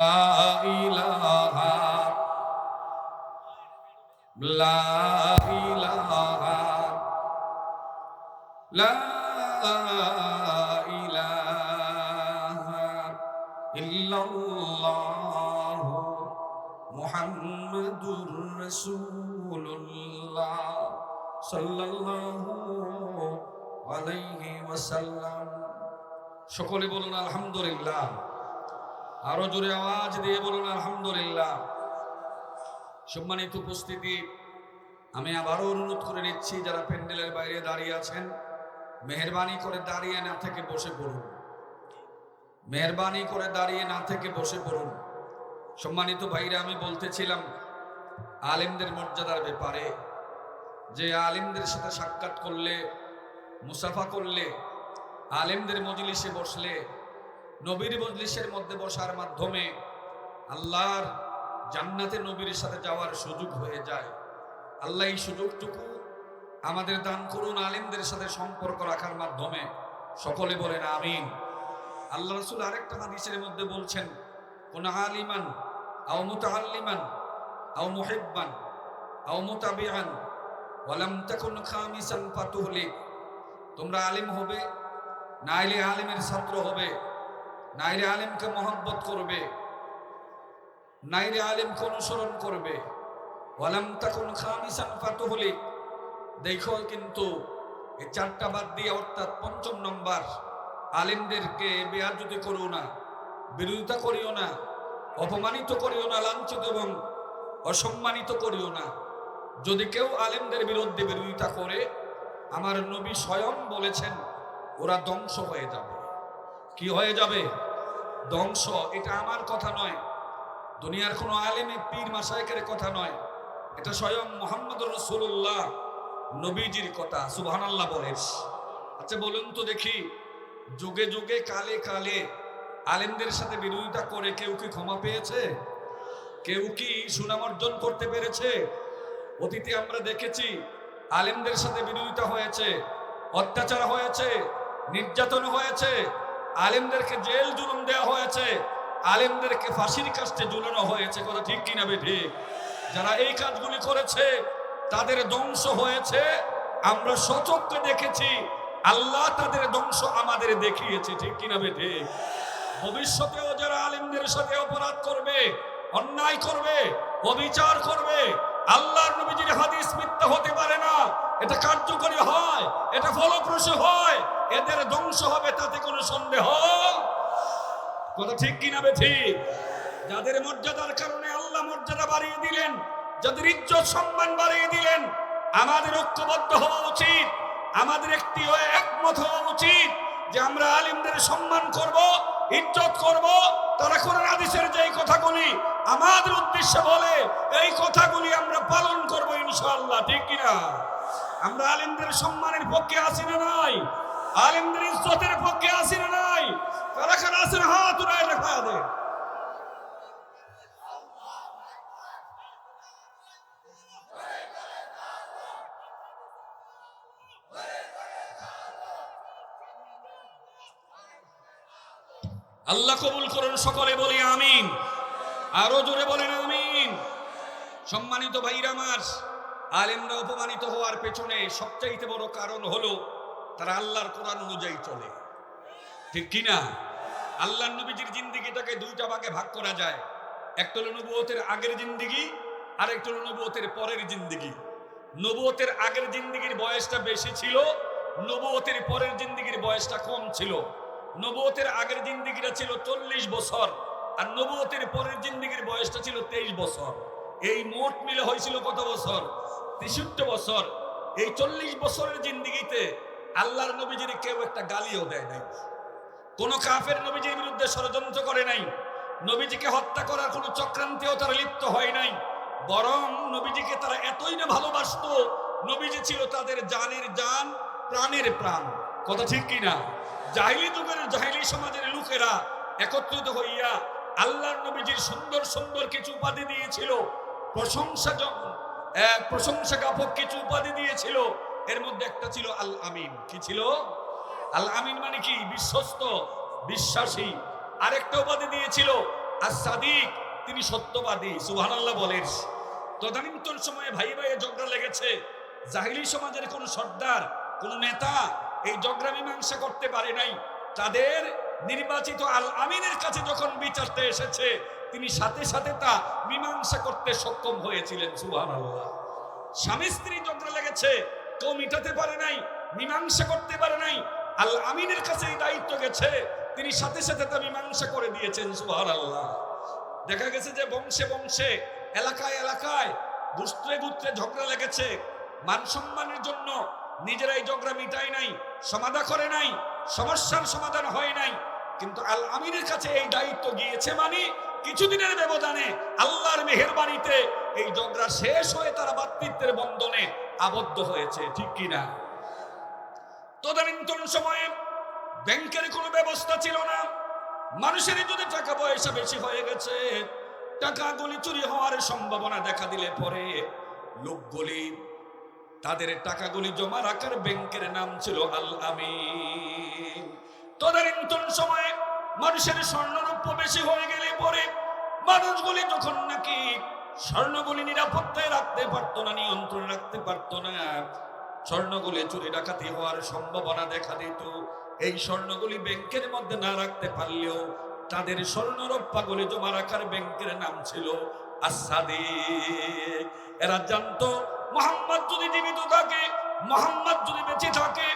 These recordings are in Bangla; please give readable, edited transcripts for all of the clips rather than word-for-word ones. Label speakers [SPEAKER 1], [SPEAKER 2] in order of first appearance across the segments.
[SPEAKER 1] لا إله لا إله لا إله إلا الله محمد رسول الله صلى الله عليه وسلم সকলে বলুন আলহামদুলিল্লাহ। আরো জোরে আওয়াজ দিয়ে বলুন আলহামদুলিল্লাহ। সম্মানিত উপস্থিতি, আমি আবারও অনুরোধ করে নিচ্ছি যারা প্যান্ডেলের বাইরে দাঁড়িয়ে আছেন, মেহেরবানি করে দাঁড়িয়ে না থেকে বসে পড়ুন। মেহেরবানি করে দাঁড়িয়ে না থেকে বসে পড়ুন। সম্মানিত ভাইরা, আমি বলতেছিলাম আলেমদের মর্যাদার ব্যাপারে, যে আলেমদের সাথে সাক্ষাৎ করলে, মুসাফা করলে, আলেমদের মজলিসে বসলে, নবীর মজলিসের মধ্যে বসার মাধ্যমে আল্লাহর জান্নাতে নবীর সাথে যাওয়ার সুযোগ হয়ে যায়। আল্লাহ এই সুযোগটুকু আমাদের দান করুন আলেমদের সাথে সম্পর্ক রাখার মাধ্যমে। সকলে বলেন আমিন। আল্লাহ রাসূল আরেকটা হাদিসের মধ্যে বলছেন, কোন আলিমান আও মুতাআল্লিমান আও মুহিব্বান আও মুতাবিআন ওয়ালাম তাকুন খামিসান ফাতুহলিক। তোমরা আলেম হবে, নাইলে আলেমের ছাত্র হবে, নাইলে আলেমকে মহব্বত করবে, নাইলে আলেমকে অনুসরণ করবে। ওয়ালাম তাকুন খামিসান ফাতুহলিক। দেখো কিন্তু এই চারটা বাদ দিয়ে, অর্থাৎ পঞ্চম নম্বর, আলেমদেরকে বেয়াদবি করিও না, বিরোধিতা করিও না, অপমানিত করিও না, লাঞ্ছিত এবং অসম্মানিত করিও না। যদি কেউ আলেমদের বিরুদ্ধে বিরোধিতা করে, আমার নবী স্বয়ং বলেছেন ওরা ধ্বংস হয়ে যাবে। কি হয়ে যাবে? ধ্বংস। এটা আমার কথা নয়, দুনিয়ার কোনো আলেমে পীর মাশায়েখের কথা নয়, এটা স্বয়ং মুহাম্মদুর রাসূলুল্লাহ নবীজির কথা। সুবহানাল্লাহ বলেন। আচ্ছা বলুন তো দেখি, যুগে যুগে কালে কালে আলেমদের সাথে বিরোধিতা করে কেউ কি ক্ষমা পেয়েছে? কেউ কি সুনাম অর্জন করতে পেরেছে? অতীতে আমরা দেখেছি আলেমদের সাথে বিরোধিতা হয়েছে, অত্যাচার হয়েছে, নির্যাতন হয়েছে, আলেমদেরকে জেল জুলুম দেওয়া হয়েছে, আলেমদেরকে ফাঁসির কাস্টে ঝুলানো হয়েছে। কথা ঠিক কিনা বেঠিক? যারা এই কাজগুলি করেছে তাদের ধ্বংস হয়েছে, আমরা সচক্ষে দেখেছি। আল্লাহ তাদের ধ্বংস আমাদের দেখিয়েছে। ঠিক কিনা বেঠিক? ভবিষ্যতেও যারা আলেমদের সাথে অপরাধ করবে, অন্যায় করবে, অবিচার করবে, আল্লাহর নবীজির হাদিস মিথ্যা হতে পারে না, এটা কার্যকরী হয়, এটা ফলপ্রসূ হয়, এদের ধ্বংস হবে, তাতে কোনো সন্দেহ। কথা ঠিক কিনা বেঠিক? যাদের মর্যাদার কারণে আল্লাহ মর্যাদা বাড়িয়ে দিলেন, যাদের ইজ্জত সম্মান বাড়িয়ে দিলেন, আমাদের ঐক্যবদ্ধ হওয়া উচিত, আমাদের একটি হয়ে একমত হওয়া উচিত যে আমরা আলেমদের সম্মান করব, ইজ্জত করব। তারা কোরআন হাদিসের যেই কথাগুলি আমাদের উদ্দেশ্যে বলে, এই কথাগুলি আমরা পালন করব ইনশাআল্লাহ। ঠিক কিনা? আমরা আলেমদের সম্মানের পক্ষে আছি না নাই? আলেমদের ইজ্জতের পক্ষে আছি না নাই? কারা কারা আছেন হাত উঠায় দেখা দেন। আল্লাহ কবুল করুন। সকলে বলি আমিন। আরো জোরে বলেন আমিন। সম্মানিত ভাইরা আমার, আলেমরা অপমানিত হওয়ার পেছনে সবচাইতে বড় কারণ হলো তারা আল্লাহর কোরআন অনুযায়ী চলে। ঠিক কিনা? আল্লাহর নবীজির জিন্দেগিটাকে দুইটা ভাগে ভাগ করা যায়। একটা হলো নবুয়তের আগের জিন্দেগি, আর একটা হলো নবুয়তের পরের জিন্দেগি। নবুয়তের আগের জিন্দেগির বয়সটা বেশি ছিল, নবুয়তের পরের জিন্দেগির বয়সটা কম ছিল। নবুয়তের আগের জিন্দেগিটা ছিল 40 বছর, আর নবুয়তের পরের জিন্দেগির বয়সটা ছিল 23 বছর। এই মোট মিলে হয়েছিল কত বছর? 63 বছর। এই 40 বছরের জিন্দেগিতে আল্লাহর নবীজির কেউ একটা গালিও দেয় নাই, কোন কাফের নবীজির বিরুদ্ধে ষড়যন্ত্র করে নাই, নবীজিকে হত্যা করার কোন চক্রান্তেও তারা লিপ্ত হয় নাই। বরং নবীজিকে তারা এতই না ভালোবাসতো, নবীজি ছিল তাদের জানের জান, প্রাণের প্রাণ। কথা ঠিক কিনা? জাহিলি যুগের জাহিলি সমাজের লোকেরা একত্রিত হইয়া আল্লাহর নবীজির সুন্দর সুন্দর কিছু উপাধি দিয়েছিল, প্রশংসা জ্ঞাপক কিছু উপাধি দিয়েছিল। এর মধ্যে একটা ছিল আল আমিন। কি ছিল? আল আমিন মানে কি? বিশ্বস্ত, বিশ্বাসী। আরেকটা উপাধি দিয়েছিল আস-সাদিক, তিনি সত্যবাদী। সুবহানাল্লাহ বলেন। তদানীন্তন সময়ে ভাই ভাইয়ে ঝগড়া লেগেছে। জাহিলি সমাজের কোন সর্দার, কোন নেতা এই ঝগড়া মীমাংসা করতে পারে নাই। তাদের নির্বাচিত আল আমিনের কাছে যখন বিচারতে এসেছে, তিনি সাথে সাথে তা মীমাংসা করতে সক্ষম হয়েছিলেন। সুবহানাল্লাহ। স্বামী স্ত্রী ঝগড়া লেগেছে, কেউ মিটাতে পারে নাই, মীমাংসা করতে পারে নাই, আল আমিনের কাছে এই দায়িত্ব গেছে, তিনি সাথে সাথে তা মীমাংসা করে দিয়েছেন। সুবহানাল্লাহ। দেখা গেছে যে বংশে বংশে, এলাকায় এলাকায়, গোত্রে গোত্রে ঝগড়া লেগেছে, মান সম্মানের জন্য নিজেরাই ঝগড়া মিটায় নাই, সমাধান করে নাই, সমস্যার সমাধান হয় নাই। কিন্তু আল আমিনের কাছে এই দায়িত্ব গিয়েছে, মানে কিছুদিনের ব্যবধানে আল্লাহর মেহেরবানিতে এই ঝগড়া শেষ হয়ে তারা ভাতৃত্বের বন্ধনে আবদ্ধ হয়েছে। ঠিক কিনা? তদানীন্তন সময়ে ব্যাংকের কোনো ব্যবস্থা ছিল না। মানুষের যদি টাকা পয়সা বেশি হয়ে গেছে, টাকাগুলি চুরি হওয়ার সম্ভাবনা দেখা দিলে পরে লোকগুলি তাদের টাকাগুলি জমা রাখার ব্যাংকের নাম ছিল আল আমিন। তদানীন্তন সময়ে মানুষের স্বর্ণরূপ বেশি হয়ে গেলে পরে মানুষগুলি যখন নাকি স্বর্ণগুলি নিরাপত্তায় রাখতে পারতো না, নিয়ন্ত্রণে রাখতে পারতো না, স্বর্ণগুলি চুরি ডাকাতি হওয়ার সম্ভাবনা দেখা দিত। এই স্বর্ণগুলি ব্যাংকের মধ্যে না রাখতে পারলেও তাদের স্বর্ণরূপাগুলি জমা রাখার ব্যাংকের নাম ছিল আস-সাদিক। এরা জানতো মুহাম্মদ যদি জীবিত থাকে, মুহাম্মদ যদি বেঁচে থাকে,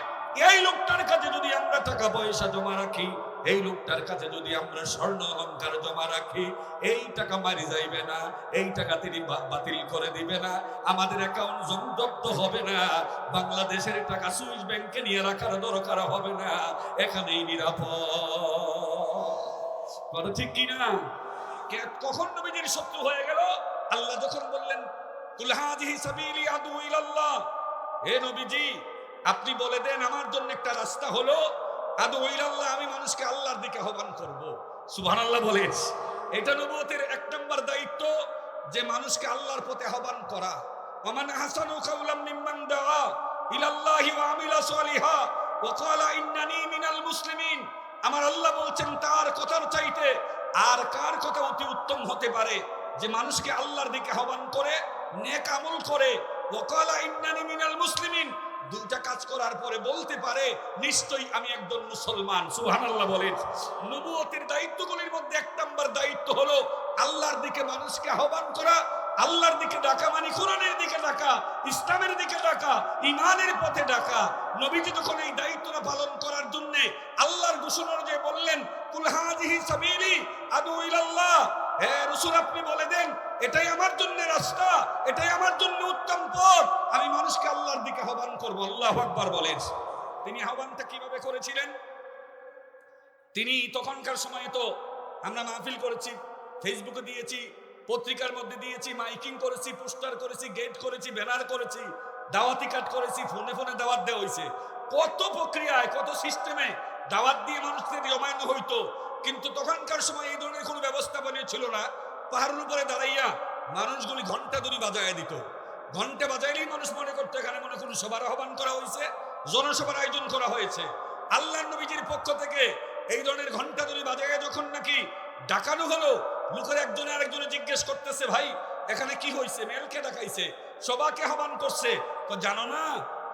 [SPEAKER 1] এই লোকটার কাছে যদি আমরা টাকা পয়সা জমা রাখি, এই লোকটার কাছে যদি আমরা স্বর্ণ অলংকার জমা রাখি, এই টাকা মারি যাইবে না, এই টাকা তিনি বাতিল করে দিবে না, আমাদের অ্যাকাউন্ট জব্দ হবে না, বাংলাদেশের টাকা সুইস ব্যাংকে নিয়ে রাখার দরকার হবে না, এখানেই নিরাপদ। ঠিক কিনা? কখন নবীজির শত্রু হয়ে গেল? আল্লাহ যখন বললেন কুল হাযিহি সাবিলি আদউ ইলাল্লাহ, হে নবীজি আপনি বলে দেন আমার জন্য একটা রাস্তা হলো আদউ ইলাল্লাহ, আমি মানুষকে আল্লাহর দিকে আহ্বান করব। সুবহানাল্লাহ বলেন। এটা নবুয়তের এক নম্বর দায়িত্ব, যে মানুষকে আল্লাহর পথে আহ্বান করা। ওমান আহসানু কাওলাম মিম্মান দাআ ইলাল্লাহি ওয়া আমিলা সালিহা ওয়া ক্বালা ইন্নানি মিনাল মুসলিমিন। আমার আল্লাহ বলছেন তার কথার চাইতে আর কার কথা অতি উত্তম হতে পারে, যে মানুষকে আল্লাহর দিকে আহ্বান করে, নেক আমল করে, ওয়া ক্বালা ইন্নানি মিনাল মুসলিমিন, দুইটা কাজ করার পরে বলতে পারে নিশ্চয়ই আমি একজন মুসলমান। সুবহানাল্লাহ বলেন। নবুয়তের দায়িত্বগুলির মধ্যে এক নম্বর দায়িত্ব হলো আল্লাহর দিকে মানুষকে আহ্বান করা। আল্লাহর দিকে ডাকা মানে কোরআনের দিকে ডাকা, ইসলামের দিকে ডাকা, ঈমানের পথে ডাকা। নবীজি যখন এই দায়িত্বটা পালন করার জন্য আল্লাহর ঘোষণা অনুযায়ী বললেন কুল হাযিহি সাবিলি আদউ ইলাল্লাহ, হে রাসূল আপনি বলে দেন এটাই আমার জন্য রাস্তা, এটাই আমার জন্য উত্তম পথ, আমি মানুষকে আল্লাহর দিকে আহ্বান করব। আল্লাহু আকবার বলেন। তিনি আহ্বানটা কিভাবে করেছিলেন? তিনি তখনকার সময়ে তো আমরা মাহফিল করেছি, ফেসবুকে দিয়েছি, পত্রিকার মধ্যে দিয়েছি, মাইকিং করেছি, পোস্টার করেছি, গেট করেছি, ব্যানার করেছি, দাওয়াতি কার্ড করেছি, ফোনে ফোনে দাওয়াত দেওয়া হয়েছে, কত প্রক্রিয়ায় কত সিস্টেমে দাওয়াত দিয়ে মানুষদের জমানো হইতো। কিন্তু তখনকার সময় এই ধরনের কোনো ব্যবস্থাপনা ছিল না। পাহাড়ের উপরে দাঁড়াইয়া মানুষগুলি ঘন্টা ধরে বাজায় দিত। ঘন্টা বাজাইলেই মানুষ মনে করতো এখানে মনে কোনো সভার আহ্বান করা হয়েছে, জনসভার আয়োজন করা হয়েছে। আল্লাহর নবীজির পক্ষ থেকে এই ধরনের ঘন্টা ধরে বাজায় যখন নাকি ডাকানো হলো, লোকের একজনে আরেকজনে জিজ্ঞেস করতেছে ভাই এখানে কি হয়েছে, মেলকে ডাকাইছে, সবাকে আহ্বান করছে, তো জানো না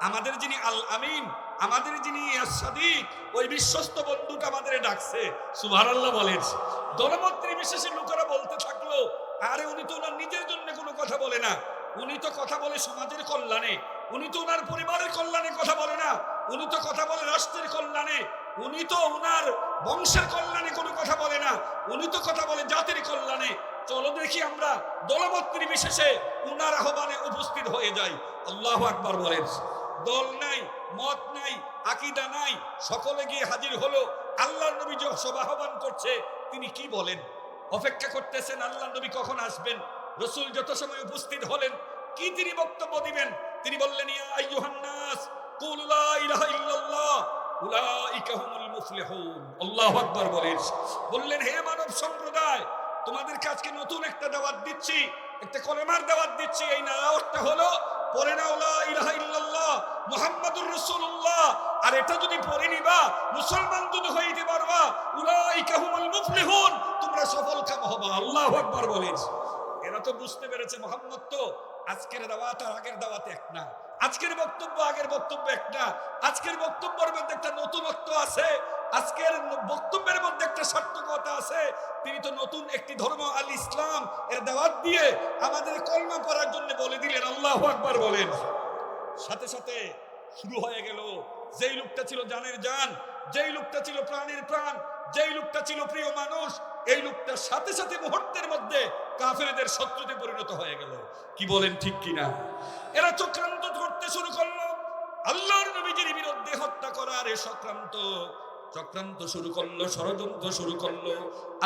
[SPEAKER 1] আমাদের যিনি আল আমিন, আমাদের যিনি আস-সাদিক, ওই বিশ্বস্ত বন্ধুটা আমাদের ডাকছে। সুবহানাল্লাহ বলেন। দলমত নির্বিশেষে লোকেরা বলতে থাকলো আরে উনি তো ওনার নিজের জন্য কোনো কথা বলে না, উনি তো কথা বলে সমাজের কল্যাণে, উনি তো ওনার পরিবারের কল্যাণে কথা বলে না, উনি তো কথা বলে রাষ্ট্রের কল্যাণে, উনি তো ওনার বংশের কল্যাণে কোনো কথা বলে না, উনি তো কথা বলে জাতির কল্যাণে। চলো দেখি আমরা দলমত নির্বিশেষে উনার আহ্বানে উপস্থিত হয়ে যাই। আল্লাহু আকবার বলেন। দল নাই, মত নাই, আকীদা নাই, সকলে গিয়ে হাজির হলো। আল্লাহর নবী যে সভা আহ্বান করছে তিনি কি বলেন, অপেক্ষা করতেছেন আল্লাহর নবী কখন আসবেন। রাসূল যত সময় উপস্থিত হলেন কি তিনি বক্তব্য দিবেন, তিনি বললেন ইয়া আইয়ুহান নাস কুলু লা ইলাহা ইল্লাল্লাহ উলাইকা হুমুল মুফলিহুন। আল্লাহু আকবার বলেন। বললেন হে মানব সম্প্রদায়, তোমাদের কাছে নতুন একটা দাওয়াত দিচ্ছি, একটা কলেমার দাওয়াত দিচ্ছি। এই দাওয়াতটা হলো পড়ে নাও লা ইলাহা ইল্লাল্লাহ মুহাম্মাদুর রাসূলুল্লাহ। আর এটা যদি পড়ে নিবা, মুসলমান যদি হইতে পারবা, উলাইকা হুমুল মুফলিহুন, তোমরা সফলকাম হবা। আল্লাহু আকবার বলেন। এরা তো বুঝতে পেরেছে মুহাম্মদ তো আজকের দাওয়াত আর আগের দাওয়াত এক না, আজকের বক্তব্য আগের বক্তব্য এক না, আজকের বক্তব্যের মধ্যে একটা নতুনত্ব আছে, আজকের বক্তব্যের মধ্যে একটা সার্থকতা আছে। তিনি তো নতুন একটি ধর্ম আল ইসলাম এর দাওয়াত দিয়ে আমাদের কলমা পড়ার জন্য বলে দিলেন। আল্লাহু আকবার বলেন। সাথে সাথে শুরু হয়ে গেল। যেই লোকটা ছিল জানের জান, যেই লোকটা ছিল প্রাণের প্রাণ, যেই লোকটা ছিল প্রিয় মানুষ, এই লোকটার সাথে সাথে মুহূর্তের মধ্যে কাফেরদের শত্রুতে পরিণত হয়ে গেল। কি বলেন ঠিক কিনা? এরা চক্রান্ত করতে শুরু করলো আল্লাহর নবীজির বিরুদ্ধে হত্যা করার। চক্রান্ত শুরু করলো, ষড়যন্ত্র শুরু করলো।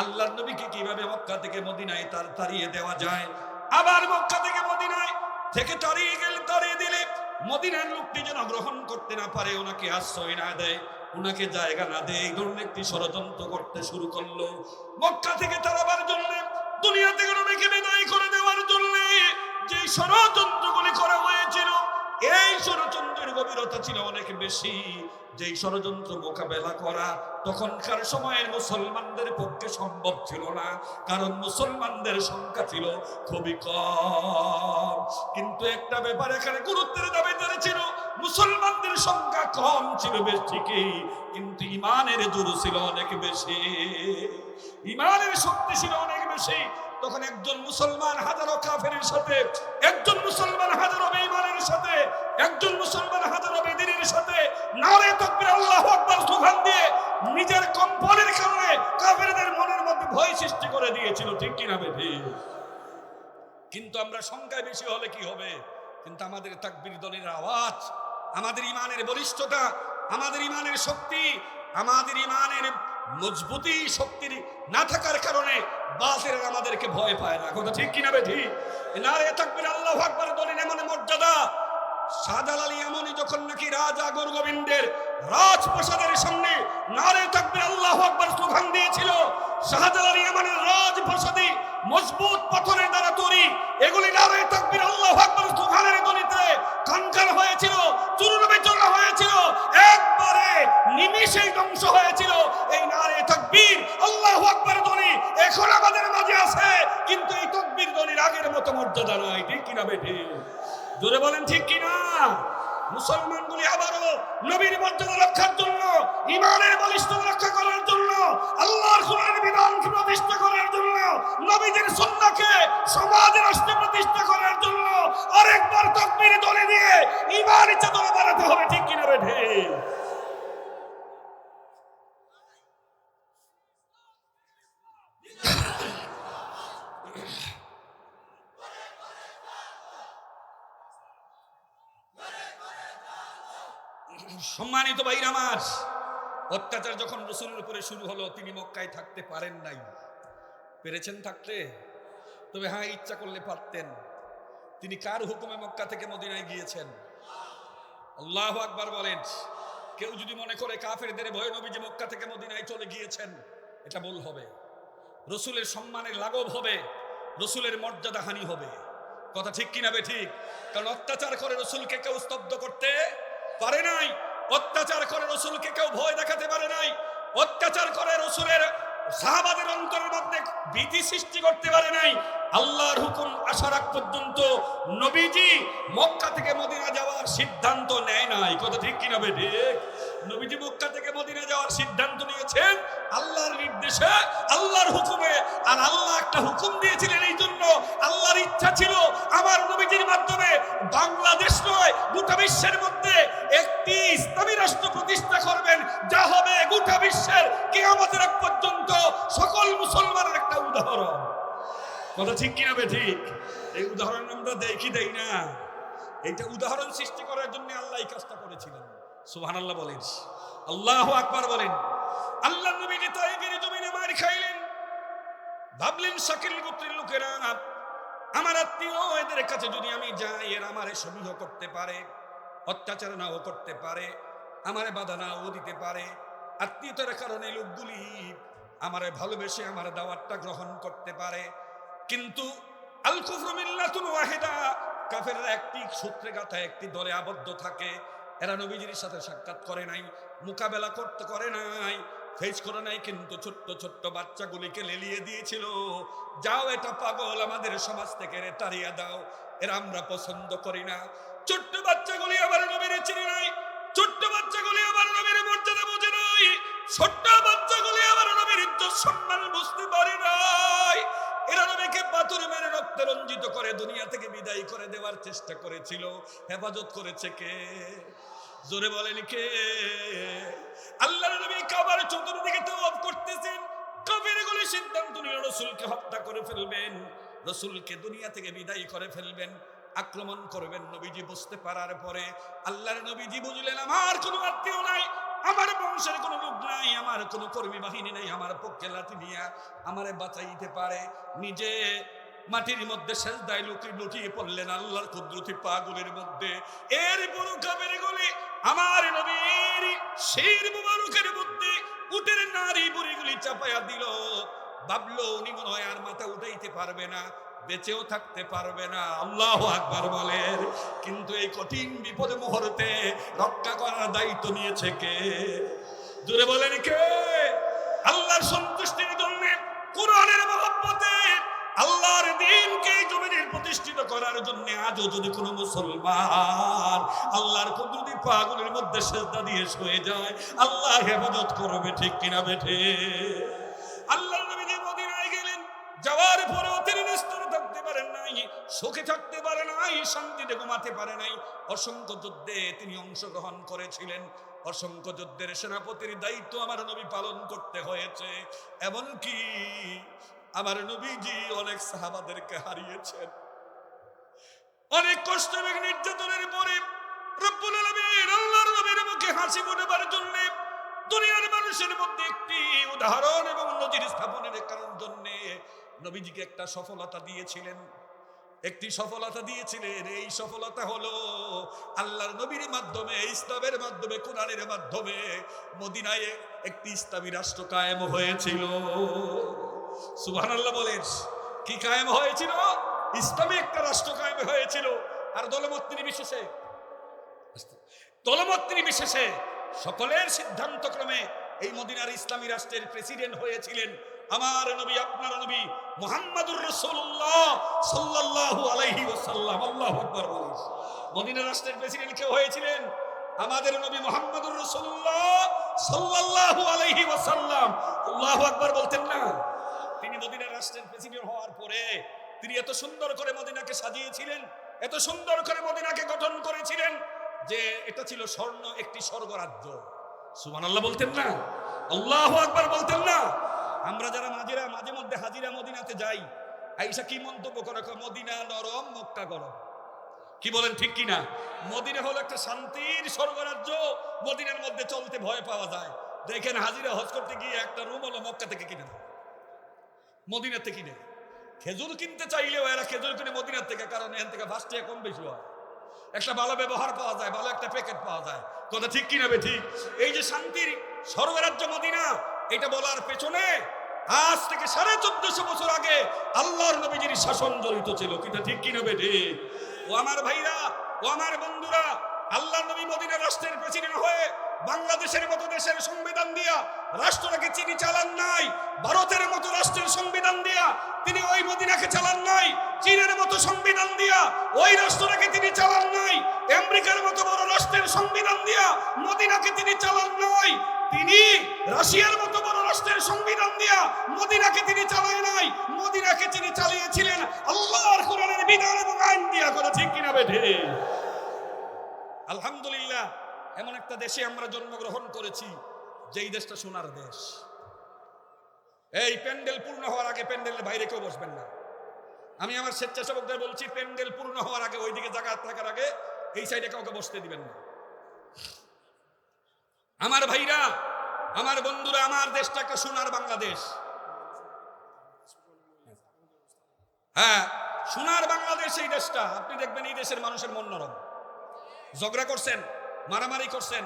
[SPEAKER 1] আল্লাহর নবীকে কিভাবে মক্কা থেকে মদিনায় তাড়িয়ে দেওয়া যায়। আবার মক্কা থেকে মদিনায় থেকে তাড়িয়ে দিলে মদিনার লোকটি যেন গ্রহণ করতে না পারে, ওনাকে আশ্রয় না দেয়, ওনাকে জায়গা না দেয়, এই ধরনের একটি ষড়যন্ত্র করতে শুরু করলো। মক্কা থেকে তাড়াবার জন্য, দুনিয়া থেকে নবীকে বিদায় করে দেওয়ার জন্য যে ষড়যন্ত্রগুলি করা হয়েছিল, এই ষড়যন্ত্রের গভীরতা ছিল অনেক বেশি। যেই ষড়যন্ত্র মোকাবেলা করা তখনকার সময়ের মুসলমানদের পক্ষে সম্ভব ছিল না, কারণ মুসলমানদের সংখ্যা ছিল খুবই কম। কিন্তু একটা ব্যাপার এখানে গুরুত্বের দাবিদার ছিল, মুসলমানদের সংখ্যা কম ছিল বেশ ঠিকই, কিন্তু ইমানের জোর ছিল অনেক বেশি, ইমানের শক্তি ছিল অনেক বেশি। তখন একজন মুসলমান হাজারো কাফেরের সাথে, একজন মুসলমান হাজারো বেঈমানের সাথে, একজন মুসলমান হাজারো বেদিনের সাথে নারে তাকবীর আল্লাহু আকবার স্লোগান দিয়ে নিজের কম্পনের কারণে কাফেরদের মনের মধ্যে ভয় সৃষ্টি করে দিয়েছিল। ঠিক কিনা বেঠি? কিন্তু আমরা সংখ্যায় বেশি হলে কি হবে, কিন্তু আমাদের তাকবীর ধ্বনির আওয়াজ, আমাদের ইমানের বলিষ্ঠতা, আমাদের ইমানের শক্তি, আমাদের ইমানের মজবুতি শক্তির না থাকার কারণে বাতিলেরা আমাদেরকে ভয় পায় না। কথা ঠিক কিনা বেঠি? নারে তাকবীর আল্লাহু আকবার ধ্বনির এমন মর্যাদা। শাহজালাল ইয়ামানি যখন নাকি রাজা গোবিন্দের রাজপ্রাসাদের সামনে নারে তাকবীর আল্লাহু আকবার স্লোগান দিয়েছিল, শাহজালাল ইয়ামানের রাজপ্রাসাদে মজবুত পাথরের দ্বারা তৈরি এগুলি নারে তাকবীর আল্লাহু আকবার স্লোগানের ধ্বনিতে কানকান হয়েছিল, চূর্ণ বিচূর্ণ হয়েছিল, একবারে নিমিষেই ধ্বংস হয়েছিল। এই নারে তাকবীর আল্লাহু আকবার ধ্বনি এখন আমাদের মাঝে আছে, কিন্তু এই তাকবীর ধ্বনির আগের মতো মর্যাদা নাই। ঠিক কিনা বেঠি? জোরে বলেন ঠিক কিনা? মুসলমানগুলি আবারও নবীর মর্যাদা রক্ষার জন্য, ইমানের বলিষ্ঠতা রক্ষা করার জন্য, আল্লাহর কোরআনের বিধানকে প্রতিষ্ঠা করার জন্য, নবীদের সুন্নাহকে সমাজে রাষ্ট্রে প্রতিষ্ঠা করার জন্য আরেকবার তাকবীর ধ্বনি দিয়ে ইমানের চেতনা বাড়াতে হবে। ঠিক কিনা বেঠি? সম্মানিত ভাইরা আমার, অত্যাচার যখন রাসূলের উপরে শুরু হলো, তিনি মক্কায় থাকতে পারেন নাই। পেরেছেন থাকতে? তবে হ্যাঁ, ইচ্ছা করলে পারতেন। তিনি কার হুকুমে মক্কা থেকে মদিনায় গিয়েছেন? আল্লাহু আকবার বলেন। কেউ যদি মনে করে কাফেরদের ভয়ে নবীজি মক্কা থেকে মদিনায় চলে গিয়েছেন, এটা ভুল হবে। রাসূলের সম্মানের লাঘব হবে, রাসূলের মর্যাদা হানি হবে। কথা ঠিক কিনা বেঠিক? কারণ অত্যাচার করে রাসূলকে কেউ স্তব্ধ করতে পারে নাই, অত্যাচার করে রাসূলকে কেউ ভয় দেখাতে পারে নাই, অত্যাচার করে রাসূলের সাহাবাদের অন্তরের মধ্যে ভীতি সৃষ্টি করতে পারে নাই। আল্লাহর হুকুম আসার আগ পর্যন্ত নবীজি মক্কা থেকে মদিনা যাওয়ার সিদ্ধান্ত নেয় নাই। কথা ঠিক কিনা বেঠিক? নবীজি মক্কা থেকে মদিনা যাওয়ার সিদ্ধান্ত নিয়েছেন আল্লাহর নির্দেশে, আল্লাহর হুকুমে। আর আল্লাহ একটা হুকুম দিয়েছিলেন, এই জন্য আল্লাহর ইচ্ছা ছিল আমার নবীজির মাধ্যমে বাংলাদেশ নয় গোটা বিশ্বের মধ্যে একটি ইসলামী রাষ্ট্র প্রতিষ্ঠা করবেন, যা হবে গোটা বিশ্বের কিয়ামতের আগ পর্যন্ত সকল মুসলমানের একটা উদাহরণ। কথা ঠিক কিনা বেঠিক? এই উদাহরণ আমরা দেই না। এইটা উদাহরণ সৃষ্টি করার জন্য আল্লাহ এই কাজটা করেছিলেন। সুবহানাল্লাহ বলেন, আল্লাহু আকবার বলেন। আল্লাহ নবী তায়েফের জমিনে মার খাইলেন, ভাবলেন শাকিল গোত্রের লোকেরা আমার আত্মীয়, এদের কাছে যদি আমি যাই এরা আমারে সমীহ করতে পারে, অত্যাচার নাও করতে পারে, আমারে বাধা নাও দিতে পারে। আত্মীয়তার কারণে লোকগুলি আমারে ভালোবেসে আমার দাওয়াতটা গ্রহণ করতে পারে। কিন্তু আল কুফরু মিল্লাতুন ওয়াহিদা, কাফেররা একটি সূত্রে গাঁথা একটি দলে আবদ্ধ থাকে। এরা নবীজির সাথে সাক্ষাৎ করে নাই, মোকাবেলা করতে করে নাই, ফেস করে নাই, কিন্তু ছোট্ট ছোট্ট বাচ্চাগুলিকে লেলিয়ে দিয়েছিল, যাও এটা পাগল, আমাদের সমাজ থেকে তাড়িয়ে দাও, এরা আমরা পছন্দ করি না। ছোট্ট বাচ্চাগুলি আবার নবীর চিনি নাই, ছোট্ট বাচ্চাগুলি আবার নবীর মর্যাদা বুঝে নাই, ছোট্ট বাচ্চাগুলি আবার নবীর ইজ্জত সম্মান বুঝতে পারে নাই। এরা নবীকে পাথর মেরে রক্তে রঞ্জিত করে দুনিয়া থেকে বিদায় করে দেওয়ার চেষ্টা করেছিল। হেফাজত করেছে কে? জোরে বলেন কে? আল্লাহর নবী কাবার চতুর্দিকে তাওয়াফ করতেছেন, কাফেরগুলো সিদ্ধান্ত নিল রাসূলকে হত্যা করে ফেলবেন, রাসূলকে দুনিয়া থেকে বিদায় করে ফেলবেন, আক্রমণ করবেন। নবীজি বুঝতে পারার পরে আল্লাহর নবীজি বুঝলেন আমার কোনো আত্মীয় নাই, আমার বংশের কোনো লোক নাই, আমার কোনো কর্মী বাহিনী নাই আমার পক্ষে লাঠি নিয়ে আমারে বাঁচাইতে পারে। নিজে মাটির মধ্যে সেজদায় লুটিয়ে পড়লেন আল্লাহর কুদরতি পাগুলের মধ্যে। এরপর কাফেরগুলো আমার নবীর শির মুবারকের মধ্যে উটের নারী বুড়িগুলি চাপায়া দিল। ভাবলো উনি মনে হয় আর মাথা উঠাইতে পারবে না, বেঁচেও থাকতে পারবে না। আল্লাহু আকবার বলেন। কিন্তু এই কঠিন বিপদে মুহূর্তে রক্ষা করার দায়িত্ব নিয়েছে কে? জোরে বলেন কে? আল্লাহর সন্তুষ্টির জন্য, কোরআনের মহব্বতে, আল্লাহর দ্বীনকে জমিনের প্রতিষ্ঠিত করার জন্য আজও যদি কোনো মুসলমান আল্লাহর কুদরতি পাগুলের মধ্যে সেজদা দিয়ে শুয়ে যায়, আল্লাহ হেফাজত করবে, ঠিক কিনা বেঠে? আল্লাহর নবী যে মদিনায় গেলেন, যাওয়ার পরেও তিনি নিস্তরে থাকতে পারেন নাই, সুখে থাকতে পারে নাই, শান্তিতে ঘুমাতে পারে নাই। অসংখ্য যুদ্ধে তিনি অংশগ্রহণ করেছিলেন, অসংখ্য যুদ্ধের সেনাপতির দায়িত্ব আমার নবী পালন করতে হয়েছে। এমনকি আমার নবীজি অনেক সাহাবাদেরকে হারিয়েছেন। অনেক কষ্ট এবং নির্যাতনের পরে রব্বুল আলামিন আল্লাহর নবীর মুখে হাসি ফোটাবার জন্য দুনিয়ার মানুষের মধ্যে একটি উদাহরণ এবং নজির স্থাপনের জন্য নবীজিকে একটা সফলতা দিয়েছিলেন, একটি সফলতা দিয়েছিলেন। এই সফলতা হলো আল্লাহর নবীর মাধ্যমে, ইসলামের মাধ্যমে, কোরআনের মাধ্যমে মদিনায় একটি ইসলামী রাষ্ট্র কায়েম হয়েছিল। সুবহানাল্লাহ বলেন। কি কায়েম হয়েছিল? ইসলামী একটা রাষ্ট্র কায়েম হয়েছিল। আর দলমত নির্বিশেষে, দলমত নির্বিশেষে সকলের সিদ্ধান্ত ক্রমে এই মদিনার ইসলামী রাষ্ট্রের প্রেসিডেন্ট হয়েছিলেন আমার নবী, আপনার নবী মুহাম্মদুর রাসূলুল্লাহ সাল্লাল্লাহু আলাইহি ওয়াসাল্লাম। আল্লাহু আকবার বলেন। মদিনা রাষ্ট্রের প্রেসিডেন্ট কে হয়েছিলেন? আমাদের নবী মুহাম্মদুর রাসূলুল্লাহ সাল্লাল্লাহু আলাইহি ওয়াসাল্লাম। আল্লাহু আকবার বলতেন না? তিনি মদিনা রাষ্ট্রের প্রেসিডেন্ট হওয়ার পরে তিনি এত সুন্দর করে মদিনাকে সাজিয়েছিলেন, এত সুন্দর করে মদিনাকে গঠন করেছিলেন যে এটা ছিল স্বর্ণ একটি স্বর্গরাজ্য। সুবহানাল্লাহ বলতেন না? আল্লাহু আকবার বলতেন না? আমরা যারা মাঝে মধ্যে হাজিরা মদিনাতে যাই, আয়েশা কি মন্তব্য করে? মদিনা নরম, মক্কা গরম। কি বলেন, ঠিক কিনা? মদিনা হলো একটা শান্তির স্বর্গরাজ্য, মদিনার মধ্যে চলতে ভয় পাওয়া যায়। দেখেন হাজিরা হজ করতে গিয়ে একটা রুম হলো মক্কা থেকে কিনে দেয়, মদিনাতে কিনে। খেজুর কিনতে চাইলেও এরা খেজুর কিনে মদিনার থেকে, কারণ এখান থেকে 5 টাকা কম বেশি হয়, একটা ভালো ব্যবহার পাওয়া যায়, ভালো একটা প্যাকেট পাওয়া যায়। কথা ঠিক কিনা বেঠিক? এই যে শান্তির স্বর্গরাজ্য মদিনা, এটা বলার পেছনে আজ থেকে 1450 বছর আগে আল্লাহর নবীজির শাসন জড়িত ছিল। কিটা ঠিক কিনা বেঠিক? ও আমার ভাইরা, ও আমার বন্ধুরা, আল্লাহর নবী মদিনা রাষ্ট্রের প্রেসিডেন্ট হয়ে বাংলাদেশের মতো দেশের সংবিধান দিয়া রাষ্ট্রটাকে তিনি চালান নাই, ভারতের মতো রাষ্ট্রের সংবিধান দিয়া তিনি ওই মদিনাকে চালান নাই, চীনের মতো সংবিধান দিয়া ওই রাষ্ট্রটাকে তিনি চালান নাই, আমেরিকার মতো বড় রাষ্ট্রের সংবিধান দিয়া মদিনাকে তিনি চালান নাই, তিনি রাশিয়ার মতো বড় রাষ্ট্রের সংবিধান দিয়া মদিনাকে তিনি চালায় নাই। মদিনাকে তিনি চালিয়েছিলেন আল্লাহর কোরআনের বিধান এবং আইন দিয়া। করে ঠিক কিনা বেঠে? আলহামদুলিল্লাহ, এমন একটা দেশে আমরা জন্মগ্রহণ করেছি যেই দেশটা সোনার দেশ। এই প্যান্ডেল পূর্ণ হওয়ার আগে প্যান্ডেলের বাইরে কেউ বসবেন না। আমি আমার স্বেচ্ছাসেবকদের বলছি, প্যান্ডেল পূর্ণ হওয়ার আগে, ওইদিকে জায়গা থাকার আগে এই সাইডে কাউকে বসতে দিবেন না। আমার ভাইরা, আমার বন্ধুরা, আমার দেশটা একটা সোনার বাংলাদেশ। হ্যাঁ, সোনার বাংলাদেশ এই দেশটা। আপনি দেখবেন এই দেশের মানুষের মন নরম। ঝগড়া করছেন, মারামারি করছেন,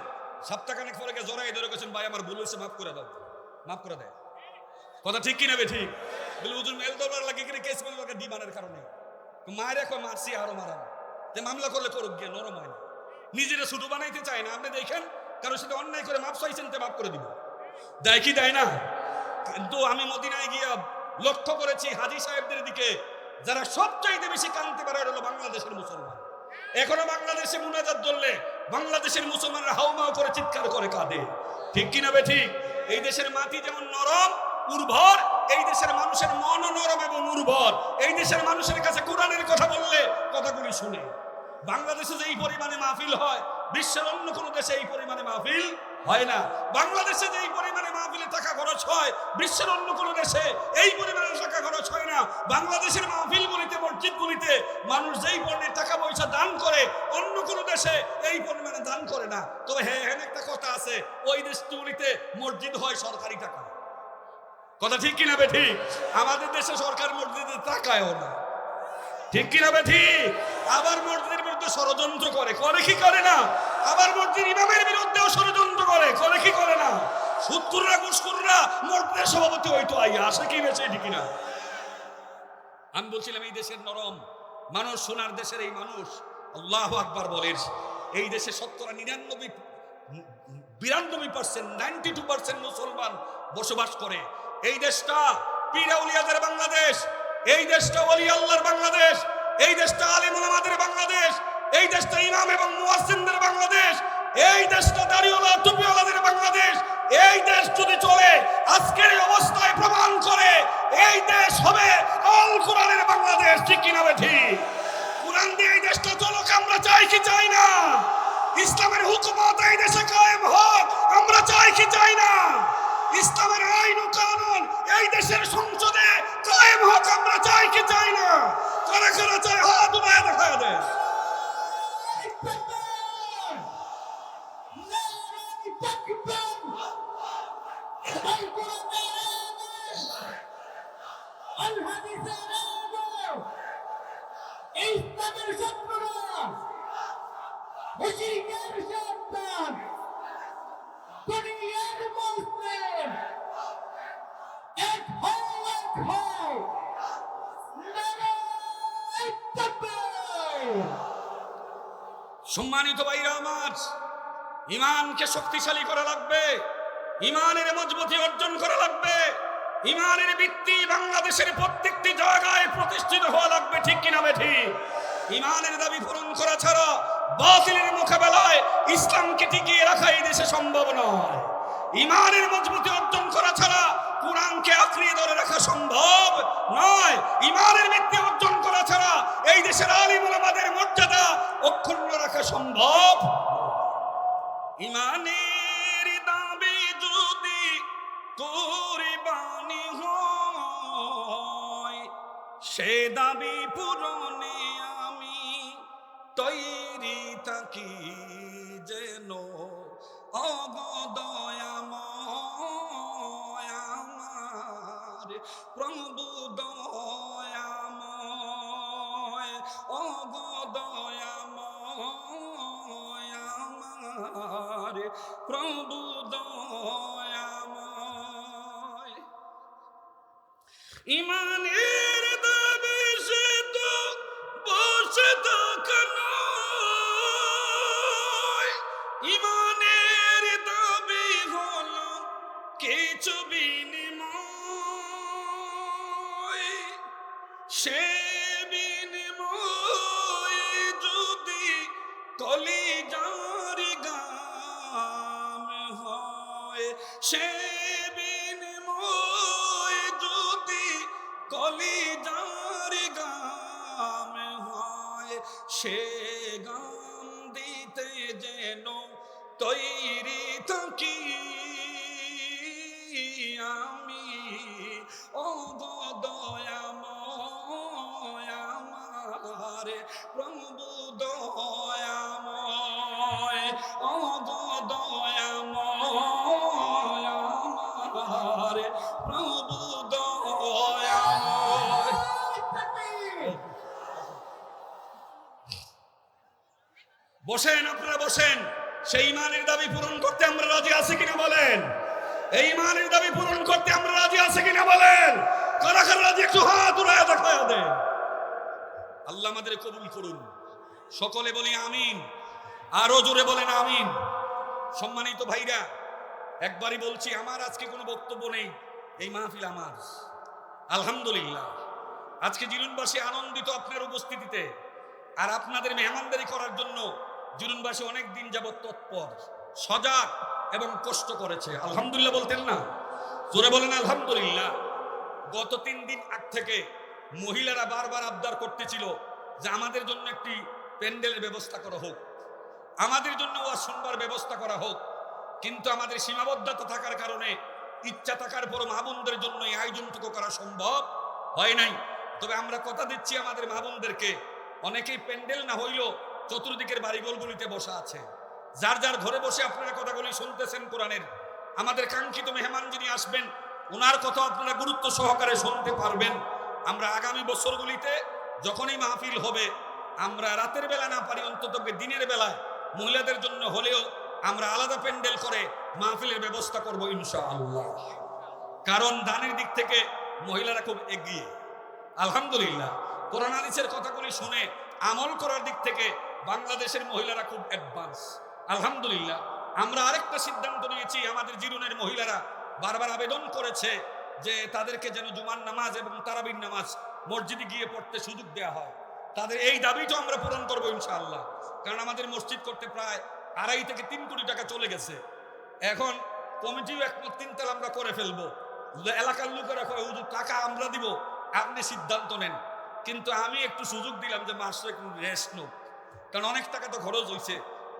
[SPEAKER 1] সপ্তাহখানেক পরে জড়াই ধরে গেছেন, ভাই আমার ভুল হয়েছে, মাফ করে দাও, মাফ করে দেয়। কথা ঠিক কিনা বে? ঠিক। বলে হুজুর মেল দরবার লাগে কেস ডিমান্ডের কারণে মায়ের এখন মারছি আরো মারাম, যে মামলা করলে করুক গিয়ে, নরম হয় না, নিজেরা শুধু বানাইতে চায় না। আপনি দেখেন কারোর সাথে অন্যায় করে মাপ চাইছেন, তে মাপ করে দিব, দেয় কি দেয় না? কিন্তু আমি মদিনায় গিয়া লক্ষ্য করেছি হাজী সাহেবদের দিকে, যারা সবচাইতে বেশি কাঁদতে পারে হলো বাংলাদেশের মুসলমান। এখনো বাংলাদেশে মুনাজাত ধরলে বাংলাদেশের মুসলমানরা হাউমাউ করে চিৎকার করে কাঁদে, ঠিক কিনা বে ঠিক? এই দেশের মাটি যেমন নরম উর্বর, এই দেশের মানুষের মন নরম এবং উর্বর। এই দেশের মানুষের কাছে কোরআনের কথা বললে কথাগুলি শুনে। বাংলাদেশে যে এই পরিমাণে মাহফিল হয়, বিশ্বের অন্য কোনো দেশে এই পরিমাণে মাহফিল হয় না। বাংলাদেশে যে এই পরিমাণে মাহফিলে টাকা খরচ হয়, বিশ্বের অন্য কোনো দেশে এই পরিমাণে টাকা খরচ হয় না। বাংলাদেশের মাহফিলগুলিতে, মসজিদগুলিতে মানুষ যেই পরিমাণে টাকা পয়সা দান করে, অন্য কোনো দেশে এই পরিমাণে দান করে না। তবে হ্যাঁ, একটা কথা আছে, ওই দেশগুলিতে মসজিদ হয় সরকারি টাকা, কথা ঠিক কিনা বে ঠিক? আমাদের দেশে সরকার মসজিদে তাকায়ও না, ঠিক কিনা বে ঠিক? আবার মসজিদের বিরুদ্ধে ষড়যন্ত্র করে, করে কি করে না? আবার মসজিদ ইমামের বিরুদ্ধেও ষড়যন্ত্র করে, করে কি করে না? সুদখোররা ঘুষখোররা মসজিদের সভাপতি হইতো আইয়া আসে কি বেঁচে, ঠিক কিনা? আমি বলছিলাম এই দেশের নরম মানুষ, সোনার দেশের এই মানুষ, আল্লাহু আকবার বলেন, এই দেশে 92% 92% মুসলমান বসবাস করে। এই দেশটা পীর আউলিয়াদের বাংলাদেশ, এই দেশটা ওলি আল্লাহর বাংলাদেশ, এই দেশটা আলেম ওলামাদের বাংলাদেশ, এই দেশটা ইমাম এবং মুয়াজ্জিনদের বাংলাদেশ, এই দেশটা দাড়িওয়ালা টুপিওয়ালাদের বাংলাদেশ। এই দেশ যদি চলে, আজকের এই অবস্থায় প্রমাণ করে এই দেশ হবে আল কোরআনের বাংলাদেশ, ঠিক কিনা বে ঠিক? কোরআন দিয়ে এই দেশটা চলুক, আমরা চাই কি চাই না? ইসলামের হুকুমত এই দেশে কায়েম হোক, আমরা চাই কি চাই না? ইসলামের আইন ও কানুন এই দেশের সংসদে কায়েম হোক, আমরা চাই কি চাই না? কারা কারা চাই হাত উঠায় দেখা দেয়।
[SPEAKER 2] ইসলামের শত্রুরা, মুশরিকের শয়তান, দুনিয়ার মুসলিম, এক হও, এক হও, নারায়ে তাকবীর।
[SPEAKER 1] সম্মানিত ভাইরা আমার, ইমানকে শক্তিশালী করা লাগবে, ইমানের মজবুতি অর্জন করা লাগবে, ইমানের ভিত্তি বাংলাদেশের প্রত্যেকটি জায়গায় প্রতিষ্ঠিত হওয়া লাগবে, ঠিক কিনা বে ঠিক? ইমানের দাবি পূরণ করা ছাড়া বাতিলের মোকাবেলায় ইসলামকে টিকিয়ে রাখা এই দেশে সম্ভব নয়। ইমানের মজবুতি অর্জন করা ছাড়া কোরআনকে আঁকড়িয়ে ধরে রাখা সম্ভব নয়। ইমানের ভিত্তি অর্জন করা ছাড়া এই দেশের আলিম ওলামাদের মর্যাদা অক্ষুণ্ণ রাখা সম্ভব। ইমানের দাবি যদি কুরবানি হয়, সে দাবি পূরণে আমি তৈরি থাকি যেন। অগদয়াময় আমার প্রভু দয়াময়, অগদয়াময় আমার প্রভু দয়াময়। ইমানের দাবি সে তো বসে থাকা নয়, ইমানের দাবি হলো কিছু বিনিময়। সে বিনিময় যদি কলিজার গাম হয়, সে বিনিময় যদি কলিজার গাম হয়, সে গাম দিতে যেন তৈরি থাকি আমি। অগদয়াময় আমার প্রভু দয়াময়, অগদয়াময় আমার প্রভু দয়াময়। বসেন, আপনারা বসেন। সেই ইমানের দাবি পূরণ করতে আমরা রাজি আছি কিনা বলেন? এই ইমানের দাবি পূরণ করতে আমরা রাজি আছি কিনা বলেন? কারা কারা রাজি একটু হাত উড়ায় দেখায় দেন। আল্লাহ আমাদের কবুল করুন। সকলে বলি আমিন, আরো জোরে বলেন আমিন। সম্মানিত ভাইরা, একবারই বলছি, আমার আজকে কোনো বক্তব্য নেই, এই মাহফিল আমার। আলহামদুলিল্লাহ, আজকে জিরুনবাসী আনন্দিত আপনার উপস্থিতিতে, আর আপনাদের মেহমানদারি করার জন্য জিরুনবাসী অনেক দিন যাবত তৎপর, সজাগ এবং কষ্ট করেছে। আলহামদুলিল্লাহ বলতেন না? জোরে বলেন আলহামদুলিল্লাহ। গত 3 দিন আগ থেকে মহিলারা বারবার আবদার করতেছিল যে আমাদের জন্য একটি প্যান্ডেলের ব্যবস্থা করা হোক, আমাদের জন্য ওয়াজ শুনবার ব্যবস্থা করা হোক। কিন্তু আমাদের সীমাবদ্ধতা থাকার কারণে, ইচ্ছা থাকার পরও মা বোনদের জন্য এই আয়োজনটুকু করা সম্ভব হয় নাই। তবে আমরা কথা দিচ্ছি আমাদের মা বোনদেরকে, অনেকেই প্যান্ডেল না হইলেও চতুর্দিকের বাড়িঘরগুলিতে বসা আছে, যার যার ঘরে বসে আপনারা কথাগুলি শুনতেছেন কোরআনের। আমাদের কাঙ্ক্ষিত মেহমান যিনি আসবেন, ওনার কথা আপনারা গুরুত্ব সহকারে শুনতে পারবেন। আমরা আগামী বছরগুলিতে যখনই মাহফিল হবে, আমরা রাতের বেলা না পারি অন্তত দিনের বেলায় মহিলাদের জন্য হলেও আমরা আলাদা প্যান্ডেল করে মাহফিলের ব্যবস্থা করব ইনশাআল্লাহ। কারণ দানের দিক থেকে মহিলারা খুব এগিয়ে, আলহামদুলিল্লাহ। কোরআন হাদিসের কথাগুলি শুনে আমল করার দিক থেকে বাংলাদেশের মহিলারা খুব অ্যাডভান্স, আলহামদুলিল্লাহ। আমরা আরেকটা সিদ্ধান্ত নিয়েছি, আমাদের জিরুনের মহিলারা বারবার আবেদন করেছে যে তাদেরকে যেন জুমার নামাজ এবং তারাবির নামাজ মসজিদে গিয়ে পড়তে সুযোগ দেওয়া হয়। তাদের এই দাবিটা আমরা পূরণ করবো ইনশাআল্লাহ। কারণ আমাদের মসজিদ করতে প্রায় 2.5 থেকে 3 কোটি টাকা চলে গেছে। এখন কমিটিও একমত, 3 তালা আমরা করে ফেলবো। এলাকার লোকেরা কয় হুজুর টাকা আমরা দিব, আপনি সিদ্ধান্ত নেন। কিন্তু আমি একটু সুযোগ দিলাম যে মাসে একটু রেস্ট নোক, কারণ অনেক টাকা তো খরচ হয়েছে।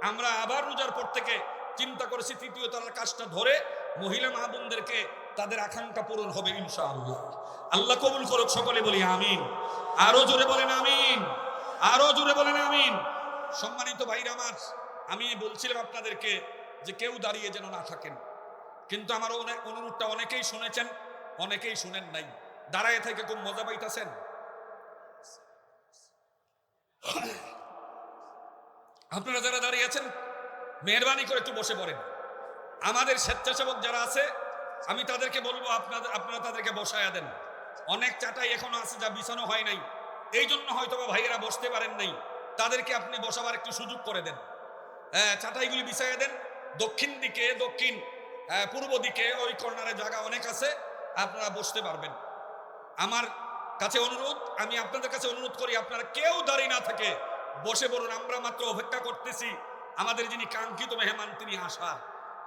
[SPEAKER 1] আমরা আবার রোজার পর থেকে চিন্তা করেছি 3য় তলার কাজটা ধরে মহিলা মা বোনদেরকে তাদের আকাঙ্ক্ষা পূরণ হবে ইনশাআল্লাহ। আল্লাহ কবুল করুক, সকলে বলি আমিন। আরো জোরে বলেন আমিন, আরো জোরে বলেন আমিন। সম্মানিত ভাইরা আমার, আমি বলছিলাম আপনাদেরকে যে কেউ দাঁড়িয়ে যেন না থাকেন। কিন্তু আমার অনুরোধটা অনেকেই শুনেছেন, অনেকেই শুনেন নাই। দাঁড়ায় থেকে খুব মজা পাইতেছেন। আপনারা যারা দাঁড়িয়ে আছেন, মেহরবানি করে একটু বসে পড়েন। আমাদের স্বেচ্ছাসেবক যারা আছে, আমি তাদেরকে বলবো আপনারা তাদেরকে বসায়া দেন। অনেক চাটাই এখনো আছে যা বিছানো হয় নাই, এই জন্য হয়তো বা ভাইয়েরা বসতে পারেন নাই। তাদেরকে আপনি বসাবার একটু সুযোগ করে দেন। চাটাইগুলি বিছাইয়া দেন। দক্ষিণ দিকে, পূর্ব দিকে ওই কর্নারে জায়গা অনেক আছে, আপনারা বসতে পারবেন। আমার কাছে অনুরোধ, আমি আপনাদের কাছে অনুরোধ করি, আপনারা কেউ দাঁড়িয়ে না থাকে বসে পড়ুন। আমরা মাত্র অপেক্ষা করতেছি আমাদের যিনি কাঙ্ক্ষিত মেহমান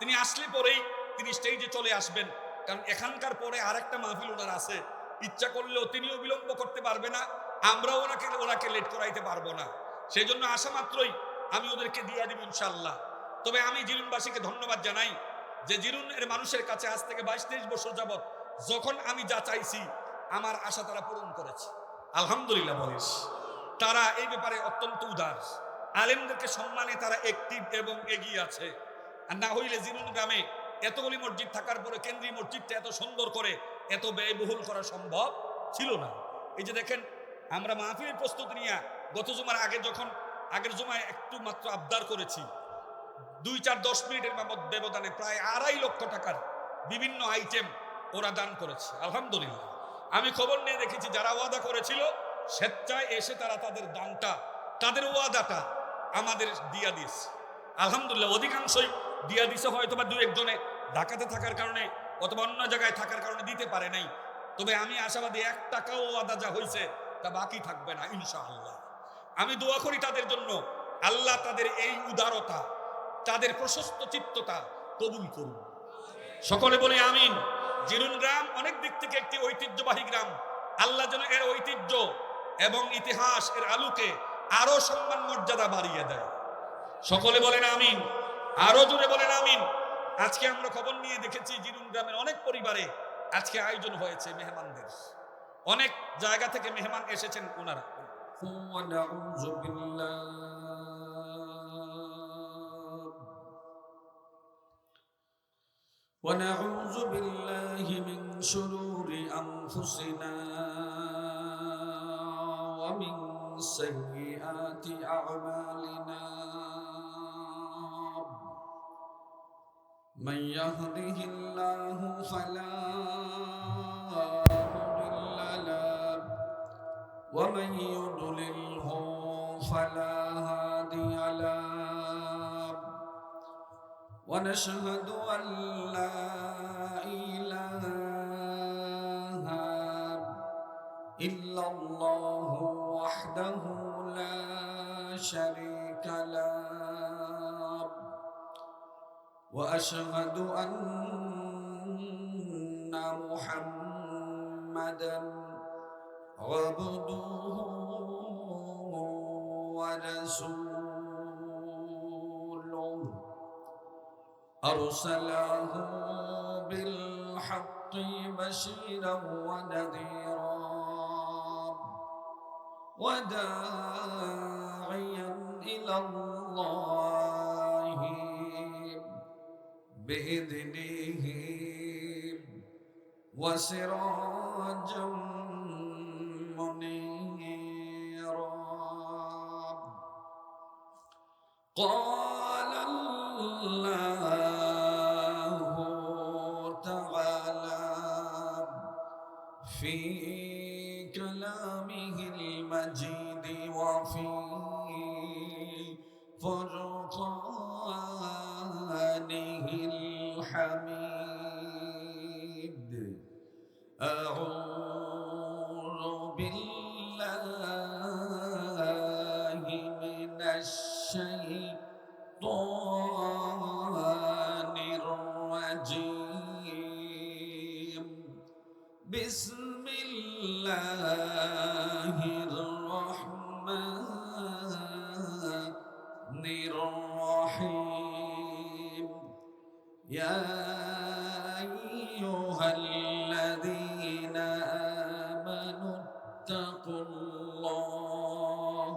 [SPEAKER 1] তিনি আসলে পরেই তিনি স্টেজে চলে আসবেন। কারণ এখানকার পরে আরেকটা মাহফিল ওনার আছে, ইচ্ছা করলেও তিনিও বিলম্ব করতে পারবে না, আমরাও ওনাকে লেট করাইতে পারবো না। সেই জন্য আসা মাত্রই আমি ওদেরকে দিয়ে দিব ইনশাআল্লাহ। তবে আমি জিরুনবাসীকে ধন্যবাদ জানাই যে জিরুনের মানুষের কাছে আজ থেকে 22-23 বছর যাবত যখন আমি যা চাইছি আমার আশা তারা পূরণ করেছে, আলহামদুলিল্লাহ বলিস। তারা এই ব্যাপারে অত্যন্ত উদার, আলেমদেরকে সম্মানে তারা অ্যাক্টিভ এবং এগিয়ে আছে। আর না হইলে জিরুন গ্রামে এতগুলি মসজিদ থাকার পরে কেন্দ্রীয় মসজিদটা এত সুন্দর করে এত ব্যয়বহুল করা সম্ভব ছিল না। এই যে দেখেন, আমরা মাহফিলের প্রস্তুতি নিয়ে গত জুমার আগে যখন আগের জুমায় একটু মাত্র আবদার করেছি, 2-4-10 মিনিটের ব্যবধানে প্রায় 2.5 লক্ষ টাকার বিভিন্ন আইটেম ওরা দান করেছে, আলহামদুলিল্লাহ। আমি খবর নিয়ে দেখেছি যারা ওয়াদা করেছিল স্বেচ্ছায় এসে তারা তাদের দানটা, তাদের ওয়াদাটা আমাদের দিয়া দিয়েছে, আলহামদুলিল্লাহ। অধিকাংশই দিয়া দিছে, হয়তো বা 2-1 জনে ঢাকাতে থাকার কারণে অথবা অন্য জায়গায় থাকার কারণে দিতে পারে নাই। তবে আমি আশাবাদী 1 টাকাও ওয়াদা যা হয়েছে তা বাকি থাকবে না ইনশাআল্লাহ। আমি দোয়া করি তাদের জন্য, আল্লাহ তাদের এই উদারতা, তাদের প্রশস্ত চিত্ততা কবুল করুন, সকলে বলি আমিন। জিরুন গ্রাম অনেক দিক থেকে একটি ঐতিহ্যবাহী গ্রাম, আল্লাহ যেন এর ঐতিহ্য এবং ইতিহাস এর আলোকে আরো সম্মান মর্যাদা বাড়িয়ে দেয়, সকলে বলেন আমিন, আরো জোরে বলেন আমিন। আজকে আমরা খবর নিয়ে দেখেছি জিরুন গ্রামের অনেক পরিবারে আজকে আয়োজন হয়েছে মেহমানদের, অনেক জায়গা থেকে মেহমান এসেছেন ওনারা।
[SPEAKER 2] ونعوذ بالله من شرور أنفسنا ومن سيئات أعمالنا من يهده الله فلا مضل له ومن يضلله فلا هادي له ونشهد أن لا إله إلا الله وحده لا شريك له وأشهد أن محمدا عبده ورسوله أرسله بالحق بشيرا ونذيرا وداعيا إلى الله بإذنه وسراجا منيرا قال الله تعالى في كلامه المجيد وفي فرقانه الحميد أعوذ بالله من الشيطان الرجيم بسم الله الرحمن الرحيم يا أيها الذين آمنوا اتقوا الله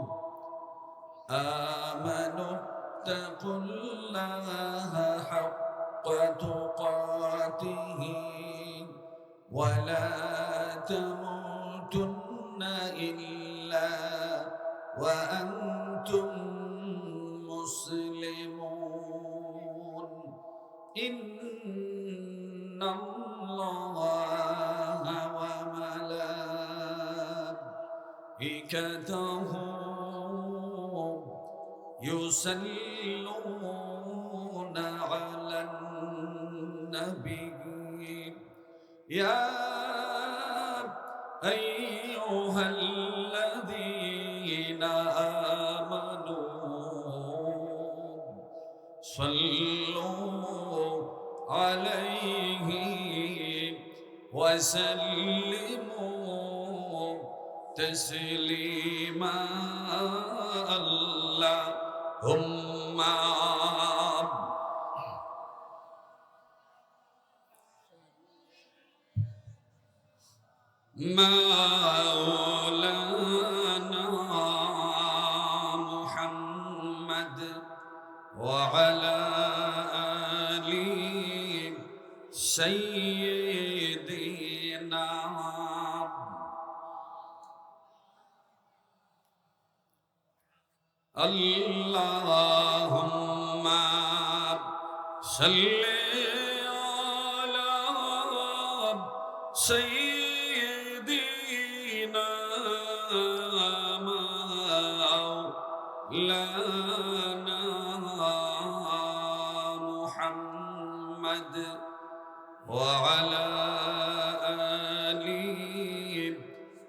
[SPEAKER 2] حق تقاته ولا تموتن إلا وأنتم مسلمون إن الله وملائكته يصلون على النبي يا أيها الذين آمنوا صلوا عليه وسلموا تسليما اللهم مولانا محمد وعلى آل سيدنا اللهم صل على سيدنا مولانا محمد وعلى آل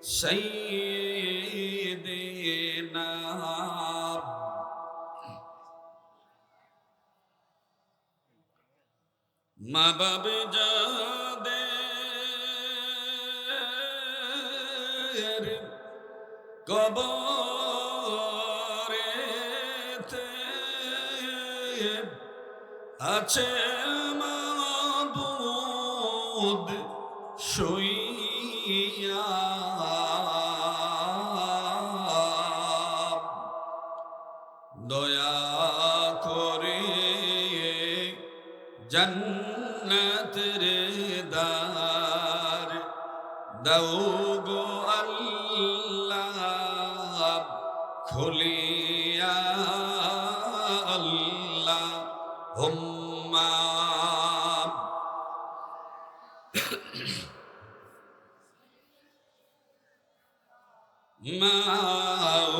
[SPEAKER 2] سيدنا মা বাবা যাদের কবরেতে আছে মাবুদ শুইয়া দয়া করে জান্নাতের দ্বার দাও গো আল্লাহ খুলিয়া আল্লাহ হুম্মা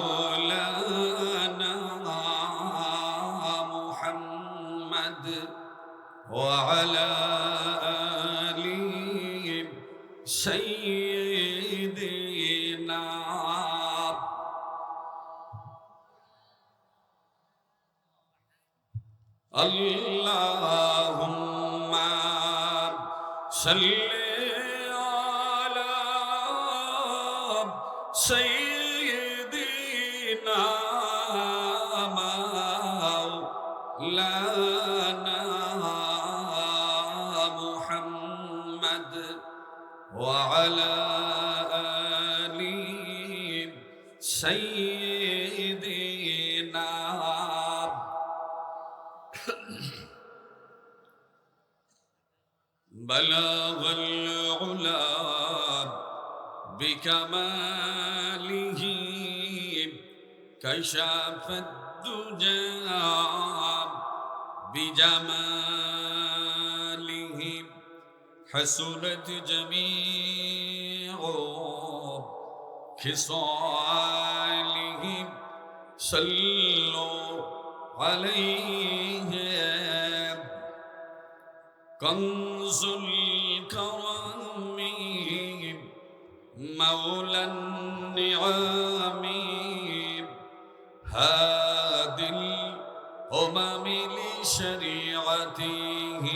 [SPEAKER 2] مولانا محمد وعلى آل سيدنا اللهم صل على سيدنا مولانا محمد وعلى آل سيدنا بلغ العلا بكماله كشف الدجى بجماله حسنت جميع خصاله صلوا عليه كنز الكرم مولى النعم هادي الأمم لشريعته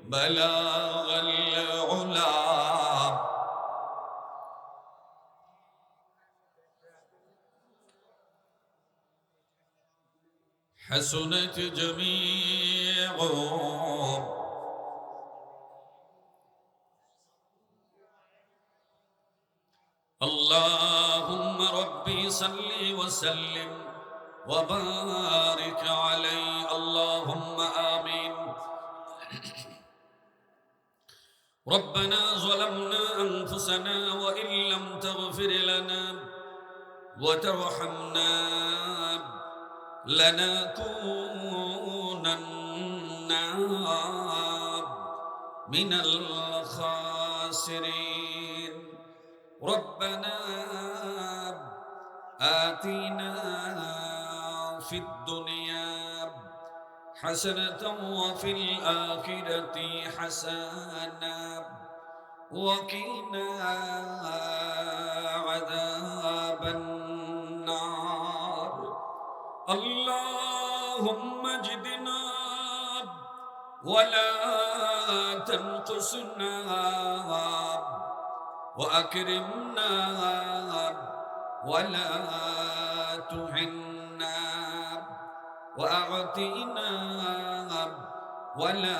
[SPEAKER 2] بلغ العلا حسنت جميع اللهم ربي صل وسلم وبارك عليه اللهم آمين ربنا ظلمنا أنفسنا وإن لم تغفر لنا وترحمنا لنكونن من الخاسرين ربنا آتنا في الدنيا حسنة وفي الآخرة حسنة وقنا عذاب النار اللهم اجدنا ولا تنقصنا وأكرمنا ولا تهنا وأعطنا ولا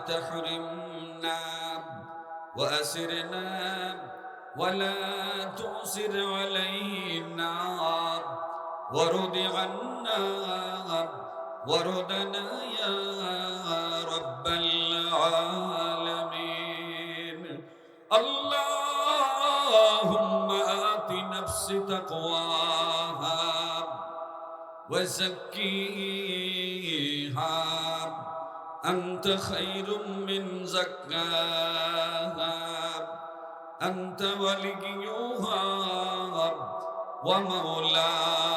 [SPEAKER 2] تحرمنا وأسرنا ولا تؤسر علينا ورد عنا وردنا يا رب العالمين اللهم آت نفس تقواها وزكيها أنت خير من زكاها أنت وليها ومولاها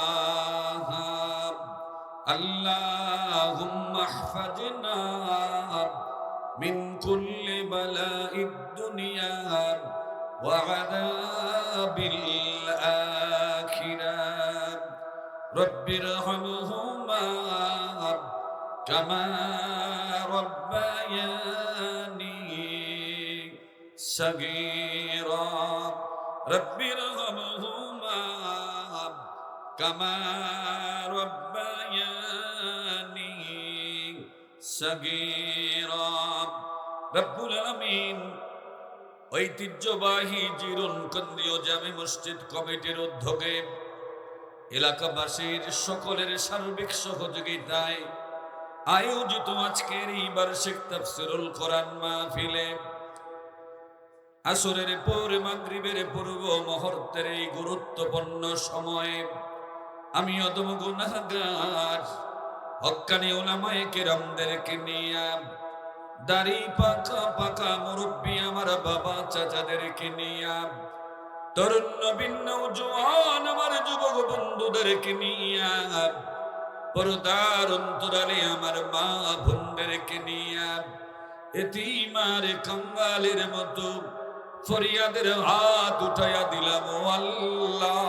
[SPEAKER 2] اللهم احفظنا من كل بلاء الدنيا وعذاب الآخرة رب ارحمهما كما ربياني صغيرا رب ارحمهما كما ربياني صغيرا رب العالمين ঐতিহ্যবাহী জিরুনকান্দিও জামে মসজিদ কমিটির উদ্যোগে এলাকাবাসীর সকলের সার্বিক সহযোগিতায় আয়োজিত আজকের এই বার্ষিক তাফসীরুল কোরআন মাহফিলে আসরের পর মাগরিবের পূর্ব মুহূর্তের এই গুরুত্বপূর্ণ সময়ে আমি অদম গুনাহগার হক্কানি উলামায়ে কেরামদেরকে নিয়ে দাড়ি পাকা পাকা মুরব্বী আমার বাবা চাচাদেরকে নিয়ে তরুণ নবীন নওজোয়ান আমার যুবক বন্ধুদেরকে নিয়ে, পর্দার অন্তরালে আমার মা বোনদেরকে নিয়ে এতিম আর কাঙ্গালের মতো ফরিয়াদের হাত উঠাইয়া দিলাম। ও আল্লাহ,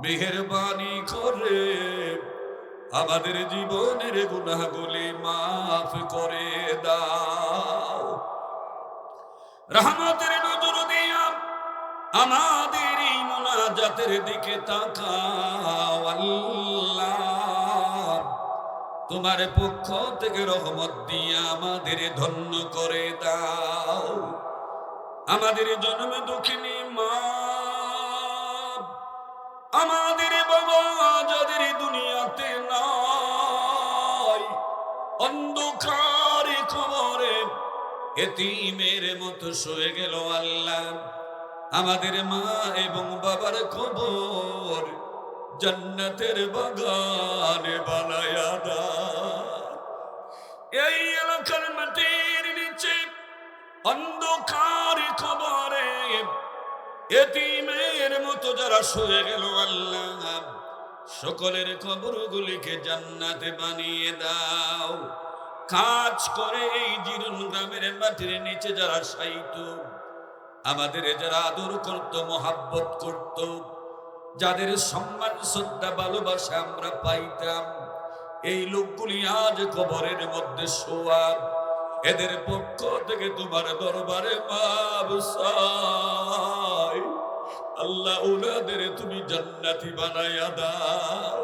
[SPEAKER 2] মেহেরবানি করে আমাদের জীবনের গুনাহগুলি মাফ করে দাও। রহমতের নজর দিয়া আমাদের এই মুনাজাতের দিকে তাকাও আল্লাহ। তোমার পক্ষ থেকে রহমত দিয়া আমাদের ধন্য করে দাও। আমাদের জন্ম দুঃখিনী মা, আমাদের বাবা যাদের দুনিয়াতে নাই, অন্ধকারে কবরে এতিমের মতো শুয়ে গেল আল্লাহ, আমাদের মা এবং বাবার কবর জান্নাতের বাগানে বানায়া দাও। এই এলাকার মাটির নিচে অন্ধকার কবরে এতিমের মতো যারা শুয়ে গেল আল্লাহ, সকলের কবরগুলিকে জান্নাতে বানিয়ে দাও। কাজ করে এই জিরুন গ্রামের মাটির নিচে যারা শায়িত, আমাদের যারা আদর করত, মোহাব্বত করত, যাদের সম্মান শ্রদ্ধা ভালোবাসা আমরা পাইতাম, এই লোকগুলি আজ কবরের মধ্যে শোয়া। এদের পক্ষ থেকে তোমার দরবারে মাপ চাই আল্লাহ, ওনাদের তুমি জান্নাতি বানায়া দাও।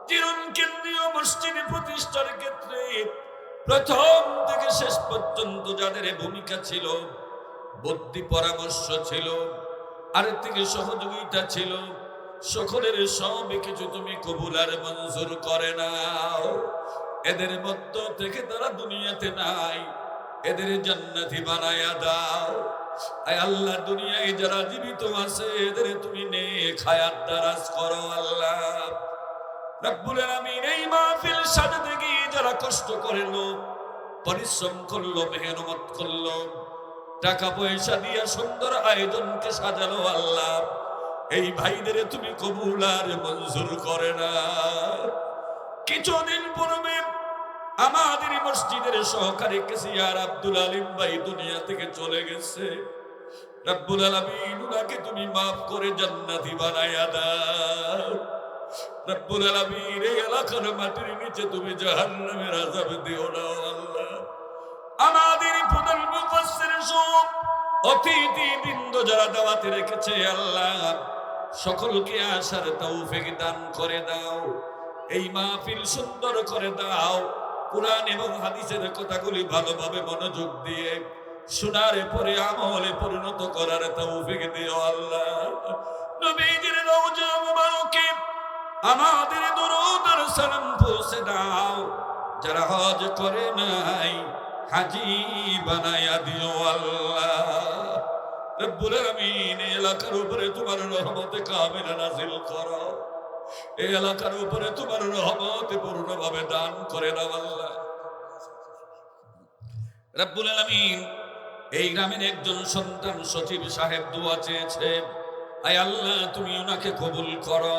[SPEAKER 2] জীবন কেন্দ্রীয় মসজিদ প্রতিষ্ঠার ক্ষেত্রে প্রথম থেকে শেষ পর্যন্ত যাদের ভূমিকা ছিল, বুদ্ধি পরামর্শ ছিল, আর্থিক সহযোগিতা ছিল, সকলের সব কিছু তুমি কবুল আর মঞ্জুর করে নাও। এদের মধ্য থেকে তারা দুনিয়াতে নাই, এদের জান্নাতি বানায়া দাও। আয় আল্লাহ, দুনিয়ায় যারা জীবিত আছে এদের তুমি নেক হায়াত দারাজ করো আল্লাহ রাব্বুল আলামিন। এই মাহফিল সাজাতে গিয়ে যারা কষ্ট করলো, পরিশ্রম করলো, মেহনত করলো, টাকা পয়সা দিয়ে সুন্দর আয়োজনকে সাজালো আল্লাহ, এই ভাইদের তুমি কবুল আর মঞ্জুর করে না। কিছুদিন পূর্বে আমাদের মসজিদের সহকারী কেসিয়ার আব্দুল আলিম ভাই দুনিয়া থেকে চলে গেছে। রব্বুল আলামিন উনাকে তুমি মাফ করে জান্নাতি বানায়া দাও। রব্বুল আলামিন এই এলাকার মাটির নিচে তুমি জাহান্নামের আযাব দিও না আল্লাহ। আমাদের প্রধান মুফাসসির সব অতিথি বৃন্দ যারা দাওয়াতে রেখেছে আল্লাহ, সকলকে আসার তৌফিক দান করে দাও। এই মাহফিল সুন্দর করে দাও। কুরআন এবং হাদিসের কথাগুলি ভালোভাবে মনোযোগ দিয়ে শোনার পরে আমলে পরিণত করার তৌফিক দিও আল্লাহ। নবীজির রওজা মুবারকে আমাদের দরুদ আর সালাম পৌঁছে দাও। যারা হজ করে নাই হাজী বানায়া দিও আল্লাহ। রব্বুল আলামিন এলাকার উপরে তোমার রহমতে কামিলা নাযিল করো। এই এলাকার উপরে তোমার রহমত পূর্ণভাবে দান করে দাও আল্লাহ। রব্বুল আলামিন এই গ্রামের একজন সন্তান সচিব সাহেব দোয়া চেয়েছে, আয় আল্লাহ তুমি ওনাকে কবুল করো,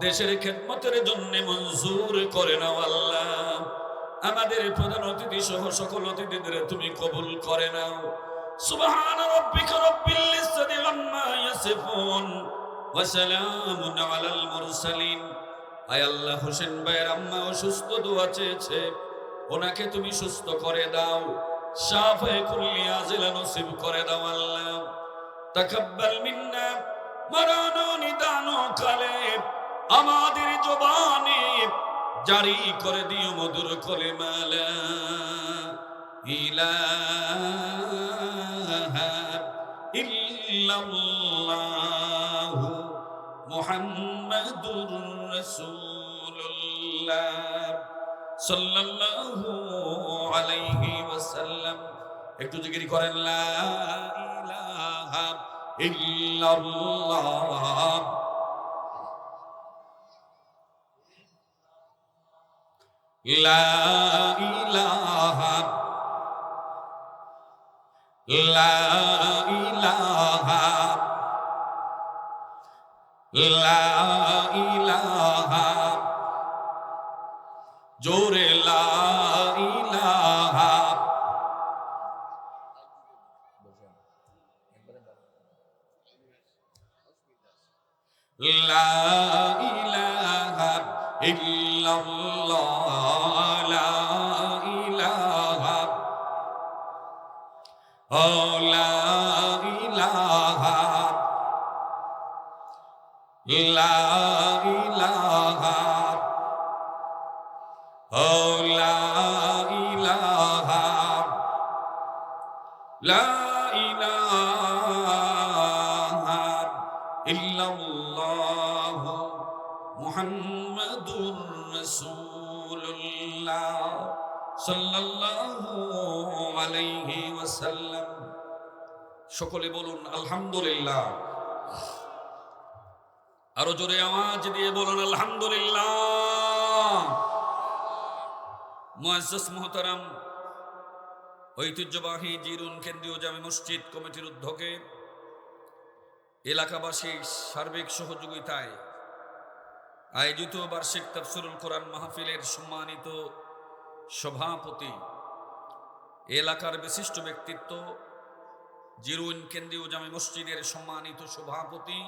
[SPEAKER 2] দেশের খেদমতের জন্য মঞ্জুর করে নাও আল্লাহ। আমাদের প্রধান অতিথি সহ সকল অতিথিদের তুমি কবুল করে নাও। সুবহান রাব্বিকা রাব্বিল ইজ্জাতি আম্মা ইয়াসিফুন ওয়া সালামুন আলাল মুরসালিন। আয় আল্লাহ, হোসেন ভাইয়ের আম্মা অসুস্থ, দোয়া চেয়েছে, ওনাকে তুমি সুস্থ করে দাও, শাফায়ে কুল্লি আজিলা নসিব করে দাও আল্লাহ। তাকাব্বাল মিন্না মারানো নিদানো কালে আমাদের জবানে জারি করে দিও মধুর কলেমা লা ইলাহা ইল্লাল্লাহু মুহাম্মাদুর রাসূলুল্লাহ সাল্লাল্লাহু আলাইহি ওয়াসাল্লাম। একটু জিকির করেন লা ইলাহা ইল্লাল্লাহ লা ইলাহা লা ইলাহা লা ইলাহা জোরে লা ইলাহা লা ইলাহা ইল্লাল্লাহ লা ইলাহা ও লা ইলাহা লা ইলাহা ও লা ইলাহা লা ইলাহা ইল্লাল্লাহ মুহাম্মাদুর রাসূলুল্লাহ সাল্লাল্লাহু আলাইহি ওয়াসাল্লাম। সকলে বলুন আলহামদুলিল্লাহ। আরো জোরে আওয়াজ দিয়ে বলুন আলহামদুলিল্লাহ। মুআজ্জাজ মুহতারাম, ঐতিহ্যবাহী জিরুন কেন্দ্রীয় জামে মসজিদ কমিটির উদ্যোগে এলাকাবাসীর সার্বিক সহযোগিতায় আয়োজিত বার্ষিক তাফসীরুল কোরআন মাহফিলের সম্মানিত সভাপতি, এলাকার বিশিষ্ট ব্যক্তিত্ব, জিরুন কেন্দ্রীয় জামে মসজিদের সম্মানিত সভাপতি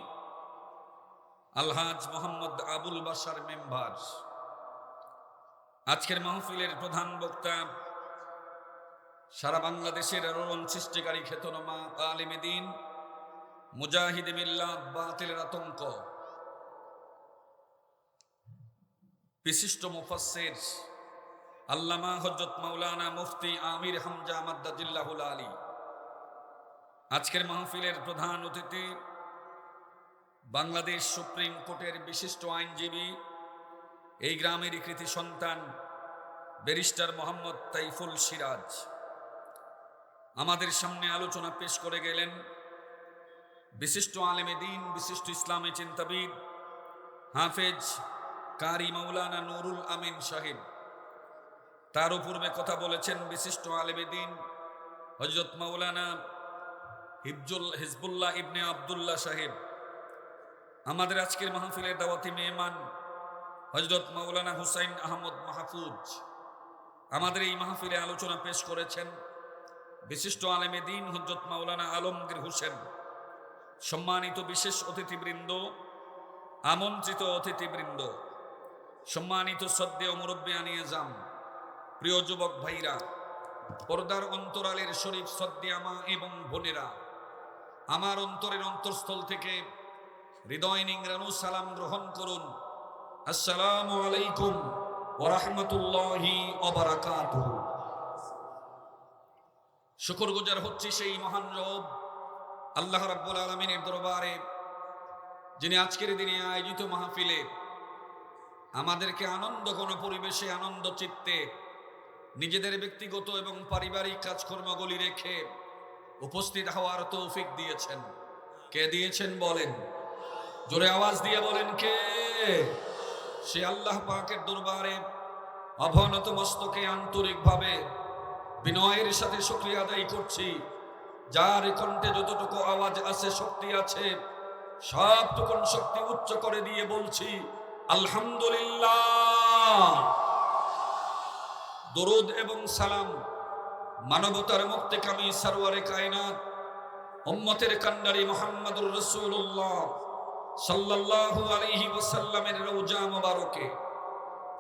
[SPEAKER 2] আলহাজ মোহাম্মদ আবুল বাশার মেম্বার, আজকের মাহফিলের প্রধান বক্তা সারা বাংলাদেশের আলোড়ন সৃষ্টিকারী খ্যাতনামা আলেমে দ্বীন, মুজাহিদে মিল্লাত বাতিলের আতঙ্ক, বিশিষ্ট মুফাসসির আল্লামা হযরত মাওলানা মুফতি আমির হামজা মাদ্দাজিল্লাহুল আলী। আজকের মাহফিলের প্রধান অতিথি বাংলাদেশ সুপ্রিম কোর্টের বিশিষ্ট আইনজীবী, এই গ্রামেরই কৃতি সন্তান ব্যারিস্টার মোহাম্মদ তাইফুল সিরাজ। আমাদের সামনে আলোচনা পেশ করে গেলেন বিশিষ্ট আলেমে দ্বীন, বিশিষ্ট ইসলামী চিন্তাবিদ, হাফেজ কারি মাওলানা নুরুল আমিন সাহেব। তার পূর্বে কথা বলেছেন বিশিষ্ট আলেমে দ্বীন হযরত মাওলানা হিজবুল্লাহ ইবনে আব্দুল্লাহ সাহেব। আমাদের আজকের মাহফিলের দাওয়াতি মেহমান হযরত মাওলানা হুসাইন আহমদ মাহফুজ। আমাদের এই মাহফিলে আলোচনা পেশ করেছেন বিশিষ্ট আলেমে দ্বীন হযরত মাওলানা আলমগীর হোসেন। সম্মানিত বিশেষ অতিথিবৃন্দ, আমন্ত্রিত অতিথিবৃন্দ, সম্মানিত শ্রদ্ধেয় মুরব্বিয়ানে আযম, প্রিয় যুবক ভাইরা, পর্দার অন্তরালের শরীফ শ্রদ্ধেয়া মা এবং বোনেরা, আমার অন্তরের অন্তঃস্থল থেকে হৃদয় নিংড়ানো সালাম গ্রহণ করুন। আসসালামু আলাইকুম ওয়া রাহমাতুল্লাহি ওয়া বারাকাতুহু। শুকরগুজার হচ্ছি সেই মহান রব আল্লাহ রাব্বুল আলামিনের দরবারে, যিনি আজকের দিনে আয়োজিত মাহফিলে আমাদেরকে আনন্দঘন পরিবেশে আনন্দ চিত্তে নিজেদের ব্যক্তিগত এবং পারিবারিক কাজকর্মগুলি রেখে উপস্থিত হওয়ার তৌফিক দিয়েছেন। কে দিয়েছেন বলেন? জোরে আওয়াজ দিয়ে বলেন কে? সে আল্লাহ পাকের দরবারে অবনত মস্তকে আন্তরিকভাবে বিনয়ের সাথে শুকরিয়া আদায় করছি, যার কণ্ঠে যতটুকু আওয়াজ আছে, শক্তি আছে, সবটুকুন শক্তি উচ্চ করে দিয়ে বলছি আলহামদুলিল্লাহ। দরুদ এবং সালাম মানবতার মুক্তিকামী সরওয়ারে কায়নাত উম্মতের কান্ডারি মুহাম্মদুর রাসূলুল্লাহ সাল্লাল্লাহু আলাইহি ওয়াসাল্লামের রওজা মুবারকে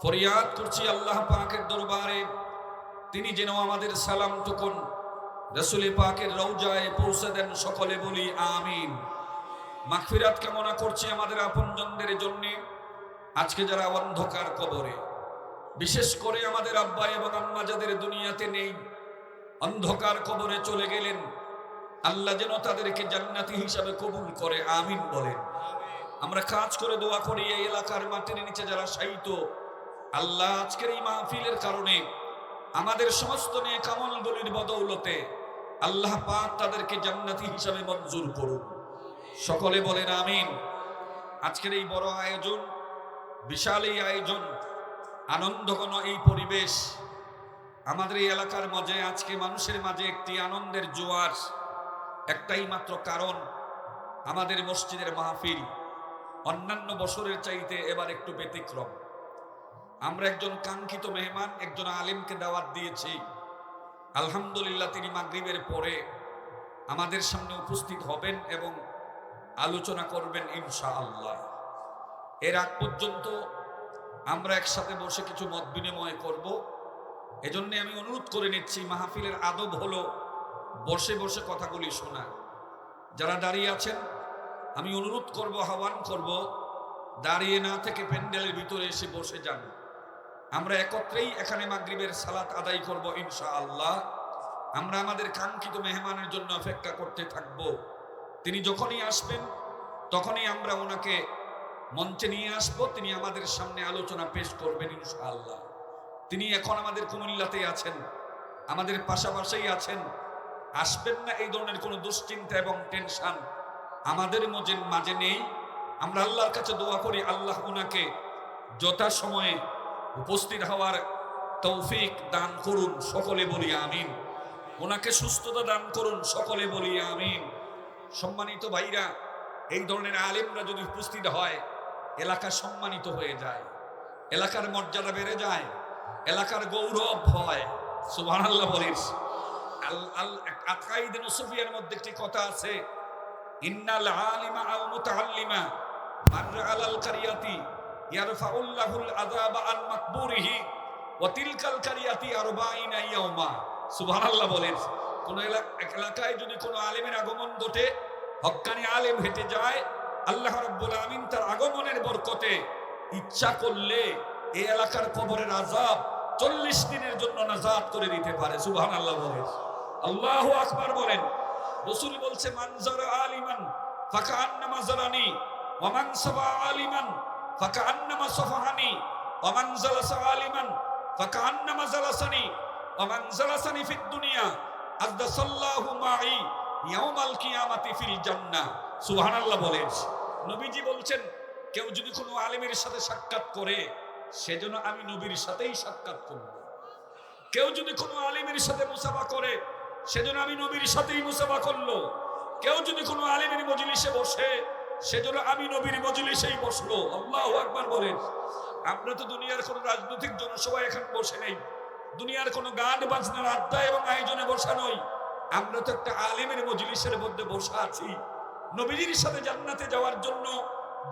[SPEAKER 2] ফরিয়াদ করছি আল্লাহ পাকের দরবারে, তিনি যেন আমাদের সালামটুকুন রাসূল পাকের রওজায় পৌঁছে দেন। সকলে বলি আমিন। মাগফিরাত কামনা করছি আমাদের আপনজনদের জন্য, আজকে যারা অন্ধকার কবরে, বিশেষ করে আমাদের আব্বা এবং আম্মা যাদের দুনিয়াতে নেই, অন্ধকার কবরে চলে গেলেন, আল্লাহ যেন তাদেরকে জান্নাতি হিসাবে কবুল করে। আমিন বলেন। আমরা কাজ করে দোয়া করি এই এলাকার মাটির নিচে যারা শায়িত, আল্লাহ আজকের এই মাহফিলের কারণে আমাদের সমস্ত নেক আমলগুলির বদৌলতে আল্লাহ পাক তাদেরকে জান্নাতি হিসাবে মঞ্জুর করুন। সকলে বলেন আমিন। আজকের এই বড় আয়োজন, বিশাল এই আয়োজন, আনন্দঘন এই পরিবেশ,
[SPEAKER 1] আমাদের এই এলাকার মাঝে আজকে মানুষের মাঝে একটি আনন্দের জোয়ার, একটাই মাত্র কারণ, আমাদের মসজিদের মাহফিল অন্যান্য বছরের চাইতে এবার একটু ব্যতিক্রম। আমরা একজন কাঙ্ক্ষিত মেহমান, একজন আলেমকে দাওয়াত দিয়েছি। আলহামদুলিল্লাহ, তিনি মাগরিবের পরে আমাদের সামনে উপস্থিত হবেন এবং আলোচনা করবেন ইনশাআল্লাহ। এর আগ পর্যন্ত আমরা একসাথে বসে কিছু মত বিনিময় করব। এজন্য আমি অনুরোধ করে নিচ্ছি, মাহফিলের আদব হলো বসে বসে কথাগুলি শোনা। যারা দাঁড়িয়ে আছেন আমি অনুরোধ করব, আহ্বান করব, দাঁড়িয়ে না থেকে প্যান্ডেলের ভিতরে এসে বসে যান। আমরা একত্রেই এখানে মাগরিবের সালাত আদায় করব ইনশাআল্লাহ। আমরা আমাদের কাঙ্ক্ষিত মেহমানের জন্য অপেক্ষা করতে থাকব। তিনি যখনই আসবেন তখনই আমরা ওনাকে মঞ্চে নিয়ে আসব, তিনি আমাদের সামনে আলোচনা পেশ করবেন ইনশাআল্লাহ। তিনি এখন আমাদের কুমিল্লাতেই আছেন, আমাদের পাশাপাশি আছেন। আসবেন না এই ধরনের কোনো দুশ্চিন্তা এবং টেনশন আমাদের মাঝে নেই। আমরা আল্লাহর কাছে দোয়া করি, আল্লাহ ওনাকে যথাসময়ে উপস্থিত হওয়ার তৌফিক দান করুন, সকলে বলি আমিন। ওনাকে সুস্থতা দান করুন, সকলে বলি আমিন। সম্মানিত ভাইরা, এই ধরনের আলেমরা যদি উপস্থিত হয় এলাকা সম্মানিত হয়ে যায়, এলাকার মর্যাদা বেড়ে যায়, এলাকার গৌরব হয়। সুবহানাল্লাহ বলিস। আকাইদে নসফিয়ার মধ্যে একটি কথা আছে, ইন্নাল আলিমা আও মুতাআল্লিমা মাররা আলাল কারিয়াতি ইয়ারফাউল্লাহুল আযাবা আন মাকবুরিহি ওয়া তিলকাল কারিয়াতি 40 ইয়াওমা। সুবহানাল্লাহ বলেন। কোন এলাকায় যদি কোনো আলেমের আগমন ঘটে, হক্কানি আলেম হেঁটে যায়, আল্লাহ রাব্বুল আমিন তার আগমনের বরকতে ইচ্ছা করলে এই এলাকার কবরের আযাব 40 দিনের জন্য নাজাত করে দিতে পারে। সুবহানাল্লাহ বলেন, আল্লাহু আকবার বলেন। রাসূল বলছে, মান যারা আলিমান ফাকান্নামা যারানি ওয়া মান সাফা আলিমান ফাকান্নামা সাফাহানি ওয়া মান জালাসা আলিমান ফাকান্নামা জালাসানি ওয়া মান জালাসানি ফিদ দুনিয়া আযদাসাল্লাহু মাই ইয়াউমাল কিয়ামাতি ফিল জান্নাহ। সুবহানাল্লাহ বলেন। নবীজি বলছেন, কেউ যদি কোনো আলেমের সাথে সাক্ষাৎ করে সেজন্য আমি নবীর সাথেই সাক্ষাৎ করব। কেউ যদি কোনো আলেমের সাথে মুসাফা করে সেজন্য আমি নবীর সাথেই মুসাফা করলো। কেউ যদি কোনো আলেমের মজলিসে বসে সেজন্য আমি নবীর মজলিসেই বসলো। আল্লাহু আকবার বলেন। আমরা তো দুনিয়ার কোনো রাজনৈতিক জনসভায় এখন বসে নেই, দুনিয়ার কোনো গান বাজনার আড্ডা এবং আয়োজনে বসা নই। আমরা তো একটা আলেমের মজলিসের মধ্যে বসা আছি। নবীর সাথে জান্নাতে যাওয়ার জন্য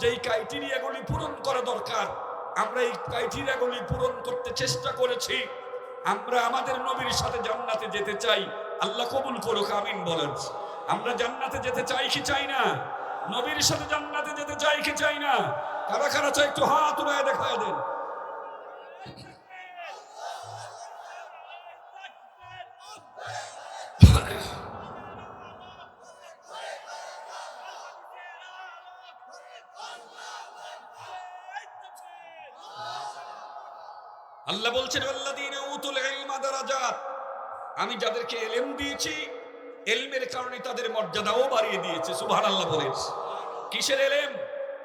[SPEAKER 1] যেই ক্রাইটেরিয়াগুলি পূরণ করা দরকার, আমরা এই ক্রাইটেরিয়াগুলি পূরণ করতে চেষ্টা করেছি। আমরা আমাদের নবীর সাথে জান্নাতে যেতে চাই। আল্লাহ কবুল করুক, আমিন বলেন। আমরা জান্নাতে যেতে চাই কি চাই না? নবীর সাথে জান্নাতে যেতে চাই কি চাই না? কারা কারা চাই একটু হাত উঠায় দেখায় দেন। আল্লাহ বলছেন, আল্লাযীনা উতুল ইলমা দারাজাত, আমি যাদেরকে ইলম দিয়েছি ইলমের কারণে তাদের মর্যাদাও বাড়িয়ে দিয়েছে। সুবহানাল্লাহ বলেন। কিসের ইলম?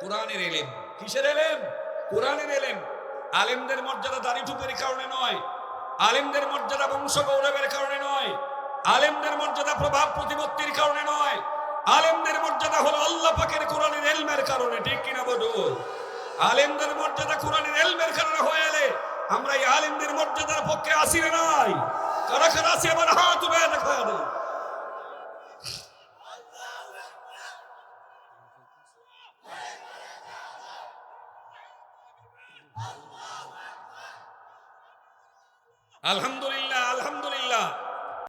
[SPEAKER 1] কোরআনের ইলম। কিসের ইলম? কোরআনের ইলম। আলেমদের মর্যাদা দাড়ি টুপির কারণে নয়, আলেমদের মর্যাদা বংশ গৌরবের কারণে নয়, আলেমদের মর্যাদা প্রভাব প্রতিপত্তির কারণে নয়, আলেমদের মর্যাদা হলো আল্লাহ পাকের কোরআনের ইলমের কারণে। ঠিক কিনা বলুন? আলেমদের মর্যাদা কোরআনের ইলমের কারণে হয়ে এলে আমরা এই আলেমদের মর্যাদার পক্ষে আসি না নাই? কারা কারা আছে আবার হাত উঠায় দেখা দেন। আলহামদুলিল্লাহ।